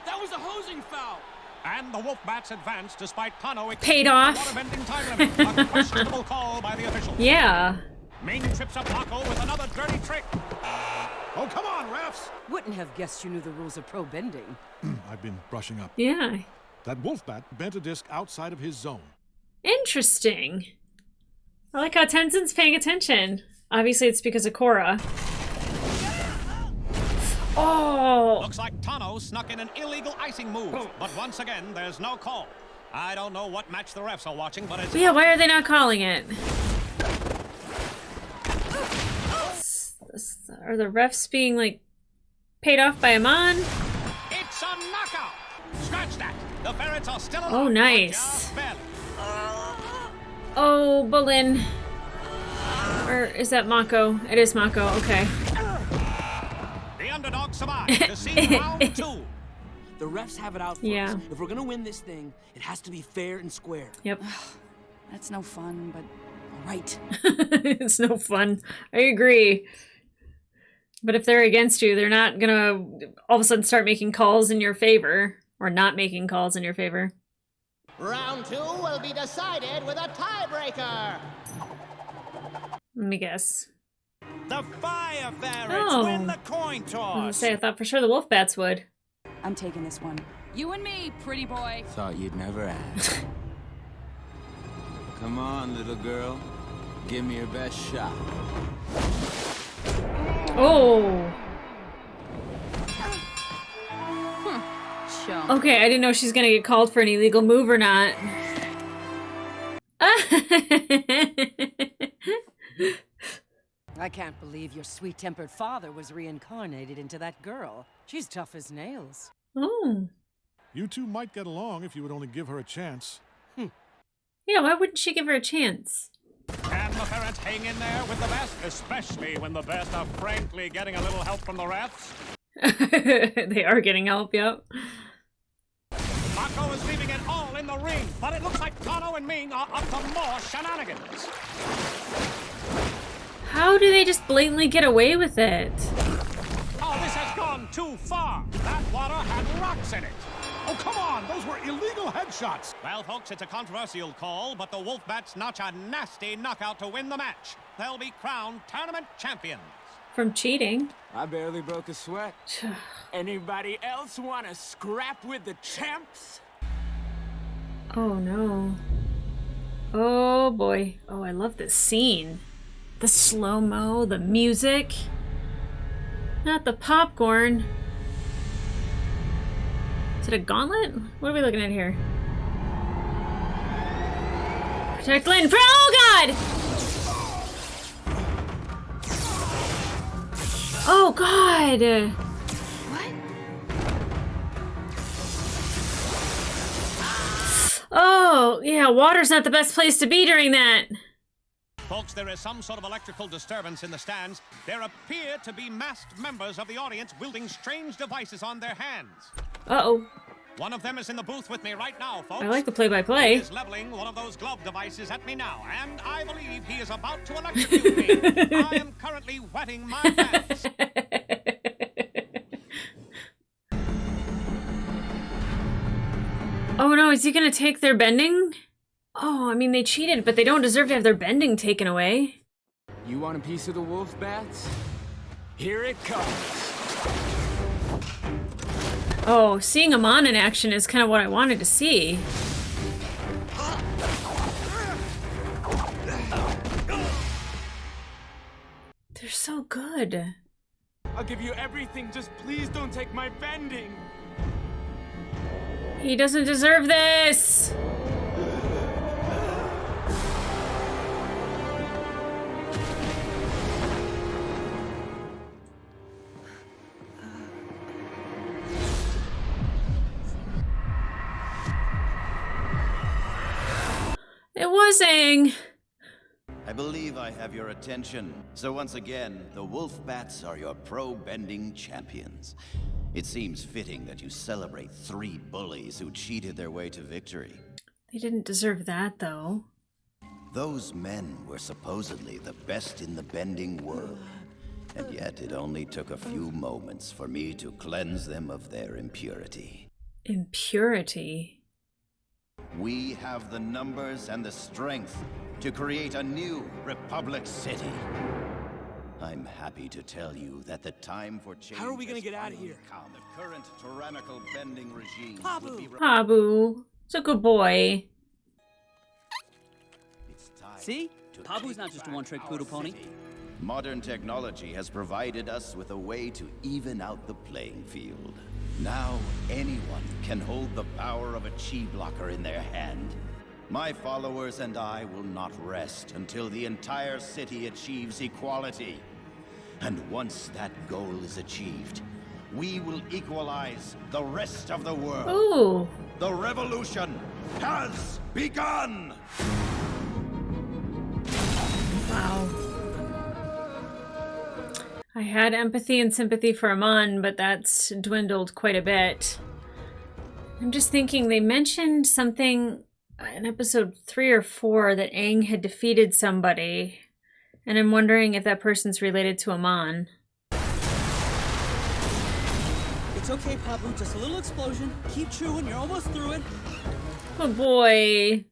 [SPEAKER 3] That was a hosing foul.
[SPEAKER 2] And the Wolfbats advance despite Tano
[SPEAKER 1] Paid
[SPEAKER 2] exceeding
[SPEAKER 1] off.
[SPEAKER 2] the waterbending time limit. A questionable call by the officials.
[SPEAKER 1] Yeah.
[SPEAKER 2] Ming trips up Mako with another dirty trick.
[SPEAKER 14] Oh, come on, refs!
[SPEAKER 16] Wouldn't have guessed you knew the rules of pro bending.
[SPEAKER 14] I've been brushing up.
[SPEAKER 1] Yeah.
[SPEAKER 14] That Wolfbat bent a disc outside of his zone.
[SPEAKER 1] Interesting. I like how Tenzin's paying attention. Obviously, it's because of Korra. Oh!
[SPEAKER 2] Looks like Tano snuck in an illegal icing move, but once again, there's no call. I don't know what match the refs are watching, but it's...
[SPEAKER 1] Yeah, why are they not calling it? Are the refs being, like, paid off by Amon?
[SPEAKER 2] It's a knockout! Scratch that! The ferrets are still alive.
[SPEAKER 1] Oh, nice. Oh, Bolin. Or is that Mako? It is Mako, okay.
[SPEAKER 2] The underdog survived to see round 2.
[SPEAKER 3] The refs have it out for
[SPEAKER 1] Yeah.
[SPEAKER 3] us. If we're gonna win this thing, it has to be fair and square.
[SPEAKER 1] Yep.
[SPEAKER 4] That's no fun, but all right.
[SPEAKER 1] It's no fun. I agree. But if they're against you, they're not gonna all of a sudden start making calls in your favor. Or not making calls in your favor.
[SPEAKER 8] Round 2 will be decided with a tiebreaker.
[SPEAKER 1] Let me guess.
[SPEAKER 11] The Fire Ferrets
[SPEAKER 1] Oh.
[SPEAKER 11] win the coin
[SPEAKER 1] I was gonna
[SPEAKER 11] toss.
[SPEAKER 1] say, I thought for sure the Wolfbats would.
[SPEAKER 4] I'm taking this one. You and me, pretty boy.
[SPEAKER 9] Thought you'd never ask. Come on, little girl. Give me your best shot.
[SPEAKER 1] Oh!
[SPEAKER 4] Chump.
[SPEAKER 1] Okay, I didn't know she's gonna get called for an illegal move or not.
[SPEAKER 16] I can't believe your sweet-tempered father was reincarnated into that girl. She's tough as nails.
[SPEAKER 1] Oh.
[SPEAKER 14] You two might get along if you would only give her a chance.
[SPEAKER 1] Yeah, why wouldn't she give her a chance?
[SPEAKER 2] Can the ferrets hang in there with the best? Especially when the best are frankly getting a little help from the refs.
[SPEAKER 1] They are getting help, yep.
[SPEAKER 2] Mako is leaving it all in the ring, but it looks like Tano and Ming are up to more shenanigans.
[SPEAKER 1] How do they just blatantly get away with it?
[SPEAKER 2] Oh, this has gone too far. That water had rocks in it.
[SPEAKER 14] Oh, come on! Those were illegal headshots!
[SPEAKER 2] Well, folks, it's a controversial call, but the Wolfbats notch a nasty knockout to win the match. They'll be crowned tournament champions.
[SPEAKER 1] From cheating.
[SPEAKER 18] I barely broke a sweat. Anybody else want to scrap with the champs?
[SPEAKER 1] Oh no. Oh boy. Oh, I love this scene. The slow-mo, the music. Not the popcorn. Is it a gauntlet? What are we looking at here? Protect Lynn. Oh god! Oh god! Oh, yeah, water's not the best place to be during that.
[SPEAKER 2] Folks, there is some sort of electrical disturbance in the stands. There appear to be masked members of the audience wielding strange devices on their hands.
[SPEAKER 1] Uh-oh.
[SPEAKER 2] One of them is in the booth with me right now, folks.
[SPEAKER 1] I like the play-by-play.
[SPEAKER 2] He is leveling one of those glove devices at me now, and I believe he is about to electrocute me. I am currently wetting my pants.
[SPEAKER 1] Oh no, is he gonna take their bending? Oh, I mean, they cheated, but they don't deserve to have their bending taken away.
[SPEAKER 18] You want a piece of the wolf bats? Here it comes.
[SPEAKER 1] Oh, seeing Amon in action is kind of what I wanted to see. They're so good.
[SPEAKER 18] I'll give you everything, just please don't take my bending.
[SPEAKER 1] He doesn't deserve this! It was Aang!
[SPEAKER 13] I believe I have your attention. So once again, the Wolf Bats are your pro-bending champions. It seems fitting that you celebrate 3 bullies who cheated their way to victory.
[SPEAKER 1] They didn't deserve that, though.
[SPEAKER 13] Those men were supposedly the best in the bending world. And yet it only took a few moments for me to cleanse them of their impurity.
[SPEAKER 1] Impurity?
[SPEAKER 13] We have the numbers and the strength to create a new Republic City. I'm happy to tell you that the time for change.
[SPEAKER 3] How are we gonna get out of here?
[SPEAKER 13] The current tyrannical bending regime would be
[SPEAKER 1] Pabu. It's a good boy.
[SPEAKER 5] See? Pabu's not just a one-trick poodle pony.
[SPEAKER 13] Modern technology has provided us with a way to even out the playing field. Now anyone can hold the power of a chi blocker in their hand. My followers and I will not rest until the entire city achieves equality. And once that goal is achieved, we will equalize the rest of the world.
[SPEAKER 1] Ooh.
[SPEAKER 13] The revolution has begun!
[SPEAKER 1] Wow. I had empathy and sympathy for Amon, but that's dwindled quite a bit. I'm just thinking, they mentioned something in episode 3 or 4 that Aang had defeated somebody, and I'm wondering if that person's related to Amon.
[SPEAKER 5] It's okay, Pabu. Just a little explosion. Keep chewing. You're almost through it.
[SPEAKER 1] Good boy.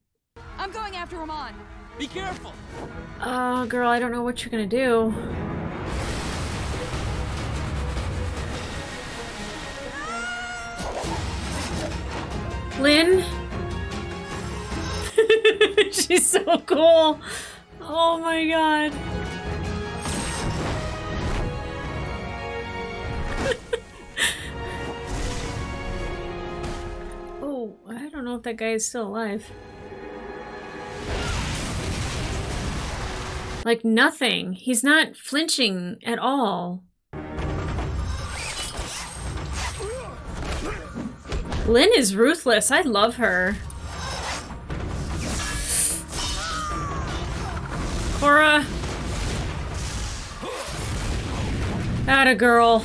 [SPEAKER 4] I'm going after Ramon.
[SPEAKER 3] Be careful.
[SPEAKER 1] Oh, girl, I don't know what you're gonna do. Lynn? She's so cool. Oh my god. Oh, I don't know if that guy is still alive. Like nothing. He's not flinching at all. Lynn is ruthless. I love her. Korra. Atta girl.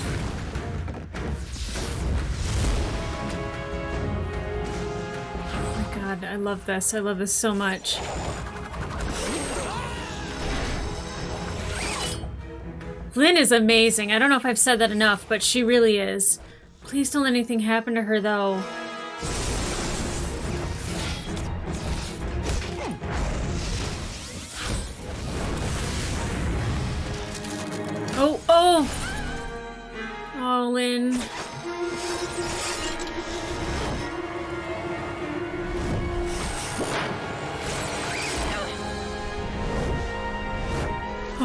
[SPEAKER 1] Oh my god, I love this. I love this so much. Lynn is amazing. I don't know if I've said that enough, but she really is. Please don't let anything happen to her, though. Oh, oh! Oh, Lynn.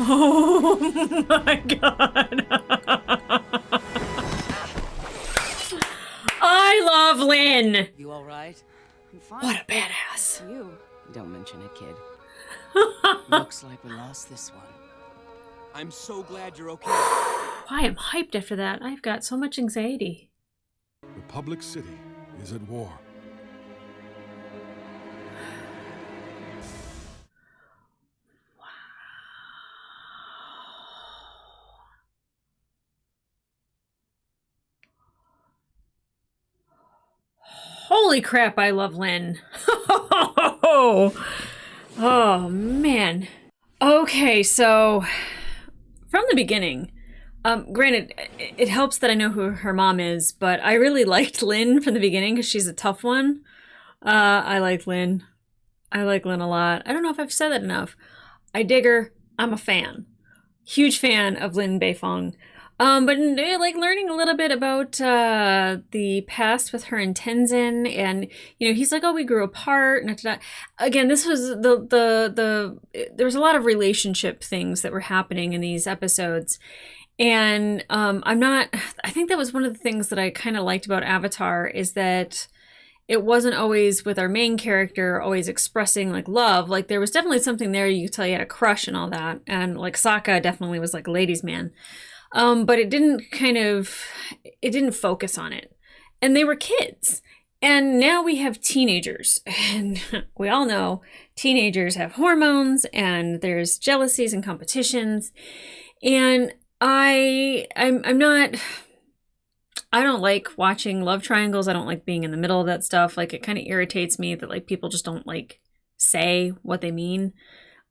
[SPEAKER 1] Oh my god. I love Lynn.
[SPEAKER 16] You all right?
[SPEAKER 4] I'm fine.
[SPEAKER 1] What a badass.
[SPEAKER 4] You.
[SPEAKER 16] Don't mention it, kid. Looks like we lost this one.
[SPEAKER 3] I'm so glad you're okay.
[SPEAKER 1] I am hyped after that. I've got so much anxiety.
[SPEAKER 14] Republic City is at war.
[SPEAKER 1] Holy crap, I love Lynn. Oh, man. Okay, so from the beginning, granted, it helps that I know who her mom is, but I really liked Lynn from the beginning because she's a tough one. I like Lynn. I like Lynn a lot. I don't know if I've said that enough. I dig her. I'm a fan. Huge fan of Lin Beifong. But like learning a little bit about the past with her and Tenzin, and he's like, oh, we grew apart. Again, this was there was a lot of relationship things that were happening in these episodes, and I think that was one of the things that I kind of liked about Avatar is that it wasn't always with our main character always expressing like love. Like there was definitely something there you could tell you had a crush and all that, and like Sokka definitely was like a ladies' man. But it didn't focus on it. And they were kids. And now we have teenagers. And we all know teenagers have hormones and there's jealousies and competitions. And I don't like watching love triangles. I don't like being in the middle of that stuff. Like it kind of irritates me that like people just don't like say what they mean.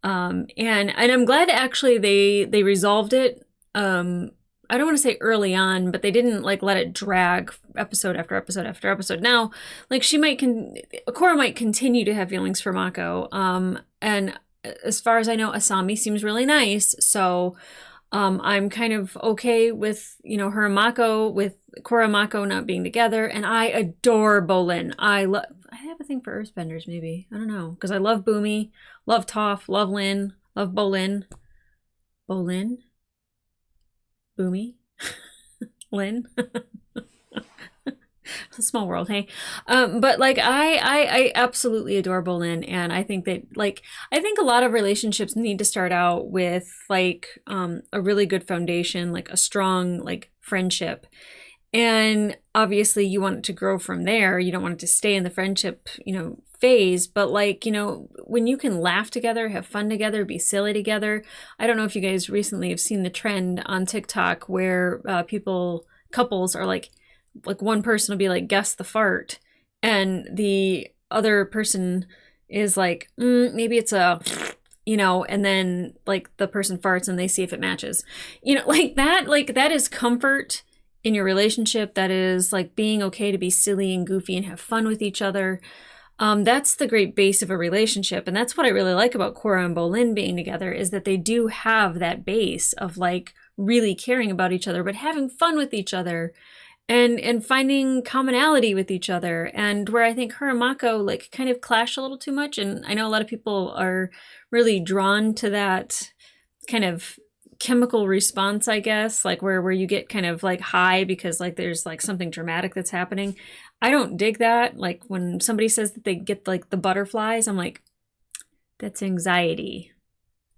[SPEAKER 1] And I'm glad actually they resolved it. I don't want to say early on, but they didn't like let it drag episode after episode after episode. Now, like Korra might continue to have feelings for Mako. And as far as I know, Asami seems really nice. So, I'm kind of okay with, her and Mako, with Korra and Mako not being together. And I adore Bolin. I have a thing for earthbenders, maybe. I don't know. Because I love Boomy, love Toph, love Lin, love Bolin. Bolin? Boomy? Lin? A small world, hey. But like I absolutely adore Bolin, and I think that I think a lot of relationships need to start out with like a really good foundation, like a strong like friendship. And obviously you want it to grow from there. You don't want it to stay in the friendship, phase, but like, when you can laugh together, have fun together, be silly together. I don't know if you guys recently have seen the trend on TikTok where couples are like one person will be like, guess the fart. And the other person is like, maybe it's a, and then like the person farts and they see if it matches, like that is comfort in your relationship. That is like being okay to be silly and goofy and have fun with each other. That's the great base of a relationship. And that's what I really like about Korra and Bolin being together, is that they do have that base of like really caring about each other, but having fun with each other and finding commonality with each other. And where I think her and Mako like kind of clash a little too much. And I know a lot of people are really drawn to that kind of chemical response, I guess, like where you get kind of like high because like there's like something dramatic that's happening. I don't dig that. Like when somebody says that they get like the butterflies, I'm like, that's anxiety.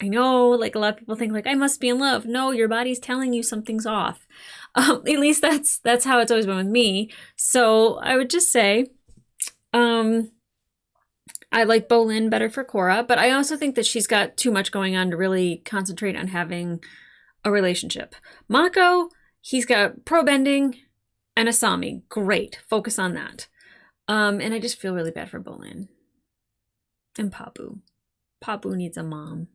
[SPEAKER 1] I know like a lot of people think like I must be in love. No, your body's telling you something's off. At least that's how it's always been with me. So I would just say I like Bolin better for Korra, but I also think that she's got too much going on to really concentrate on having a relationship. Mako, he's got pro bending and Asami. Great. Focus on that. And I just feel really bad for Bolin. And Pabu. Pabu needs a mom.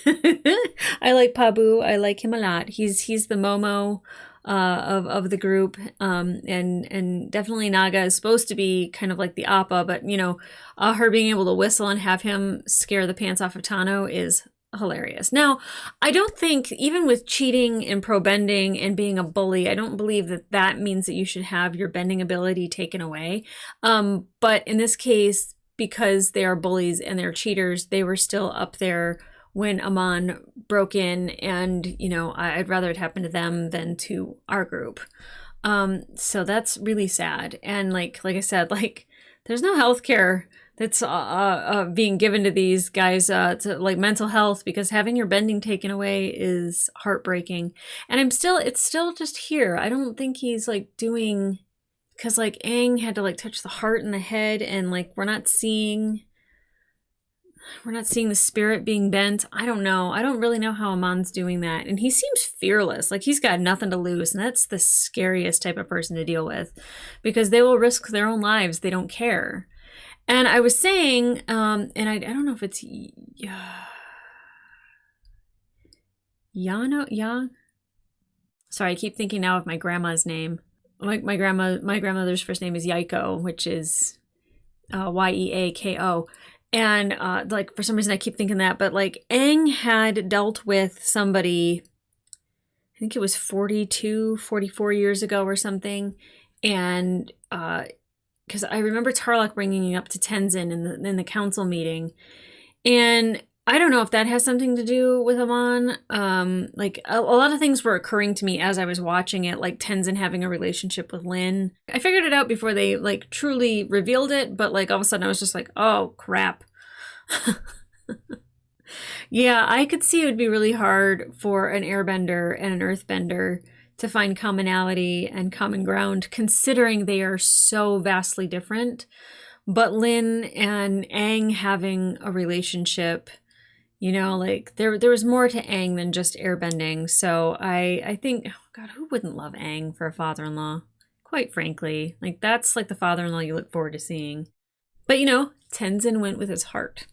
[SPEAKER 1] I like Pabu. I like him a lot. He's the Momo of the group, and definitely Naga is supposed to be kind of like the Appa, but her being able to whistle and have him scare the pants off of Tano is hilarious. Now, I don't think, even with cheating and pro bending and being a bully, I don't believe that means that you should have your bending ability taken away. But in this case, because they are bullies and they're cheaters, they were still up there when Amon broke in, and I'd rather it happen to them than to our group. So that's really sad. And like I said, like there's no health care that's being given to these guys to like mental health, because having your bending taken away is heartbreaking. And it's still just here. I don't think he's like doing, because like Aang had to like touch the heart and the head, and like we're not seeing the spirit being bent. I don't know. I don't really know how Amon's doing that. And he seems fearless. Like he's got nothing to lose. And that's the scariest type of person to deal with, because they will risk their own lives. They don't care. And I was saying, and I don't know if it's Yano. Sorry, I keep thinking now of my grandma's name. My grandmother's first name is Yaiko, which is Yeako. And like for some reason I keep thinking that, but like Aang had dealt with somebody, think it was 42, 44 years ago or something. And because I remember Tarlok bringing it up to Tenzin in the council meeting. And I don't know if that has something to do with Amon. Like a lot of things were occurring to me as I was watching it, like Tenzin having a relationship with Lin. I figured it out before they like truly revealed it, but like all of a sudden I was just like, oh crap. Yeah, I could see it would be really hard for an airbender and an earthbender to find commonality and common ground, considering they are so vastly different. But Lin and Aang having a relationship, you know, like there was more to Aang than just airbending. So I think, oh God, who wouldn't love Aang for a father-in-law? Quite frankly, like that's like the father-in-law you look forward to seeing. But you know, Tenzin went with his heart.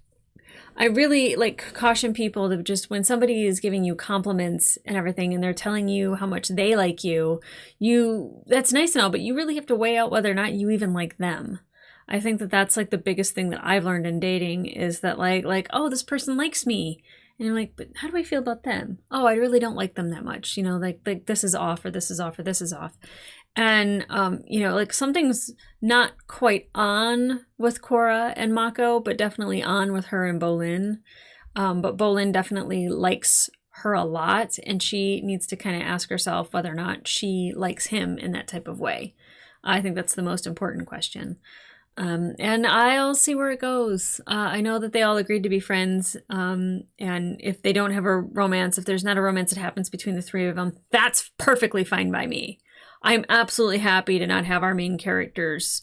[SPEAKER 1] I really like caution people to just, when somebody is giving you compliments and everything and they're telling you how much they like you, that's nice and all, but you really have to weigh out whether or not you even like them. I think that that's like the biggest thing that I've learned in dating is that like, oh, this person likes me. And I'm like, but how do I feel about them? Oh, I really don't like them that much. You know, like this is off or this is off or this is off. And, you know, like something's not quite on with Korra and Mako, but definitely on with her and Bolin. But Bolin definitely likes her a lot, and she needs to kind of ask herself whether or not she likes him in that type of way. I think that's the most important question. And I'll see where it goes. I know that they all agreed to be friends. And if they don't have a romance, if there's not a romance that happens between the three of them, that's perfectly fine by me. I'm absolutely happy to not have our main characters,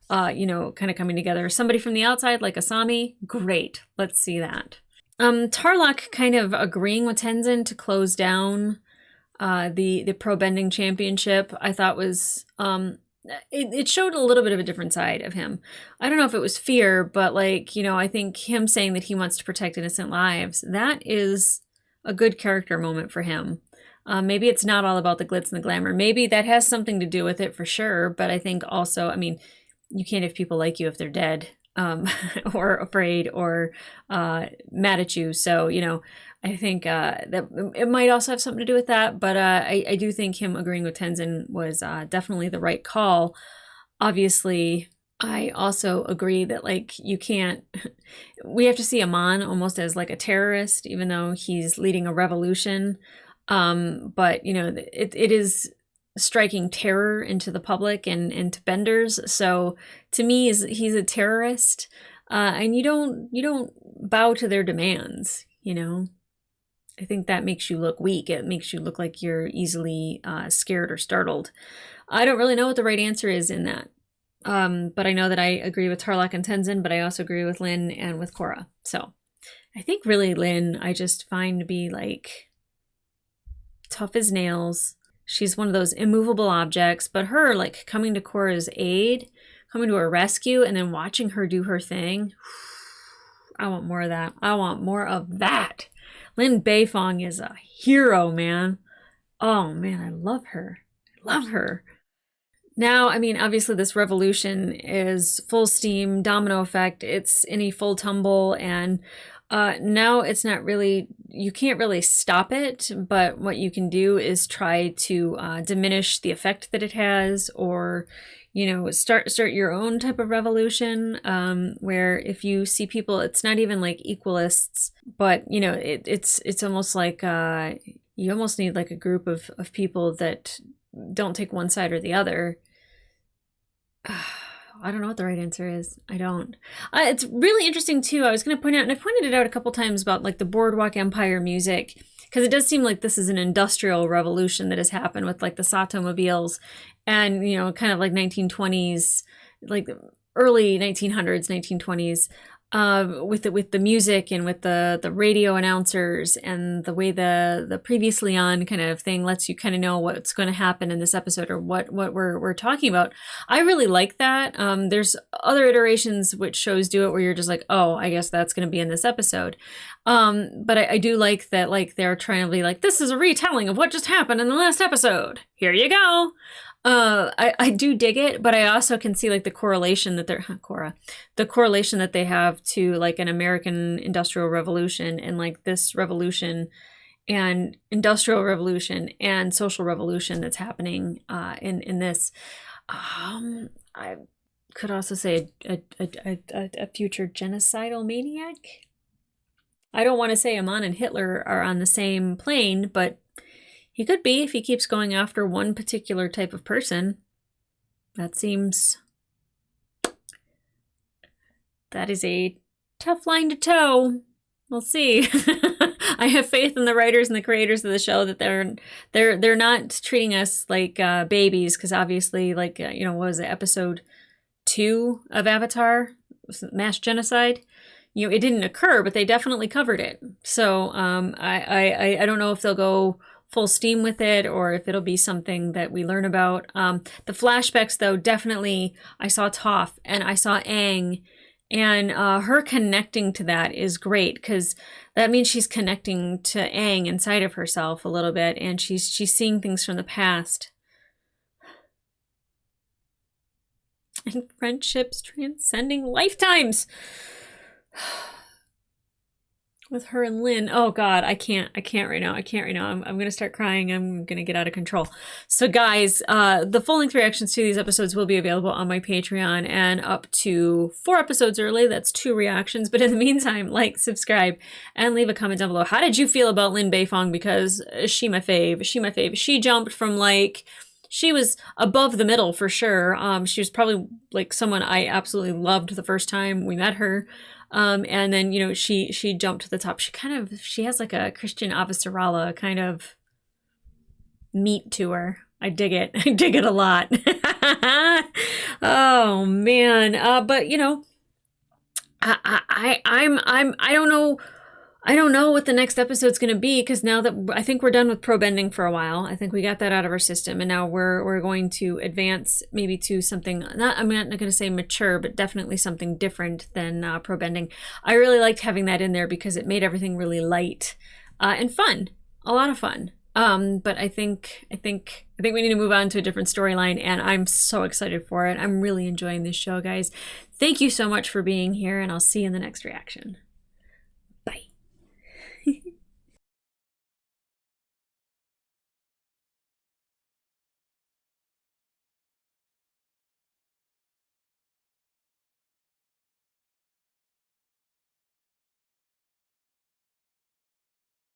[SPEAKER 1] you know, kind of coming together. Somebody from the outside, like Asami, great. Let's see that. Tarlok kind of agreeing with Tenzin to close down the Pro Bending Championship, I thought was... It showed a little bit of a different side of him. I don't know if it was fear, but like, you know, I think him saying that he wants to protect innocent lives, that is a good character moment for him. Maybe it's not all about the glitz and the glamour. Maybe that has something to do with it for sure. But I think also, I mean, you can't have people like you if they're dead, or afraid or mad at you. So, you know, I think that it might also have something to do with that. But I do think him agreeing with Tenzin was definitely the right call. Obviously, I also agree that like you can't, we have to see Amon almost as like a terrorist, even though he's leading a revolution. But you know, it is striking terror into the public and into benders. So to me, he's a terrorist, and you don't bow to their demands. You know, I think that makes you look weak. It makes you look like you're easily scared or startled. I don't really know what the right answer is in that. But I know that I agree with Tarlok and Tenzin, but I also agree with Lin and with Korra. So I think really Lin, I just find to be like tough as nails. She's one of those immovable objects, but her like coming to Korra's aid, coming to her rescue, and then watching her do her thing. I want more of that. I want more of that. Lin Beifong is a hero, man. Oh man, I love her. I love her. Now, I mean, obviously this revolution is full steam, domino effect. It's in a full tumble, and now it's not really, you can't really stop it, but what you can do is try to diminish the effect that it has, or, you know, start your own type of revolution, where if you see people, it's not even like equalists, but, you know, it's almost like you almost need like a group of people that don't take one side or the other. I don't know what the right answer is. I don't. It's really interesting too. I was going to point out, and I pointed it out a couple times about like the Boardwalk Empire music, because it does seem like this is an industrial revolution that has happened with like the Satomobiles, and you know, kind of like 1920s, like early 1900s, 1920s, with the music and with the radio announcers and the way the previously on kind of thing lets you kind of know what's going to happen in this episode or what we're talking about. I really like that. There's other iterations which shows do it where you're just like, oh, I guess that's going to be in this episode. But I do like that, like they're trying to be like, this is a retelling of what just happened in the last episode. Here you go. I do dig it, but I also can see like the correlation that the correlation that they have to like an American Industrial Revolution and like this revolution and industrial revolution and social revolution that's happening in this. I could also say a future genocidal maniac. I don't want to say Amon and Hitler are on the same plane, but he could be if he keeps going after one particular type of person. That is a tough line to toe. We'll see. I have faith in the writers and the creators of the show that they're not treating us like babies, because obviously, like what was it, episode 2 of Avatar, mass genocide? It didn't occur, but they definitely covered it. So I don't know if they'll go full steam with it or if it'll be something that we learn about. The flashbacks, though, definitely, I saw Toph and I saw Aang, and her connecting to that is great, because that means she's connecting to Aang inside of herself a little bit, and she's seeing things from the past. And friendships transcending lifetimes. With her and Lynn. Oh God, I can't right now. I'm gonna start crying. I'm gonna get out of control. So guys, the full-length reactions to these episodes will be available on my Patreon, and up to 4 episodes early. That's 2 reactions. But in the meantime, like, subscribe, and leave a comment down below. How did you feel about Lin Beifong? Because she my fave. She jumped from, like, she was above the middle for sure. She was probably like someone I absolutely loved the first time we met her. And then, she jumped to the top. She has like a Christian Avasarala kind of meat to her. I dig it. I dig it a lot. Oh man. But I don't know what the next episode's going to be, because now that I think we're done with pro bending for a while, I think we got that out of our system, and now we're going to advance maybe to something, I'm not going to say mature, but definitely something different than pro bending. I really liked having that in there because it made everything really light and fun, a lot of fun. But I think we need to move on to a different storyline, and I'm so excited for it. I'm really enjoying this show, guys. Thank you so much for being here, and I'll see you in the next reaction.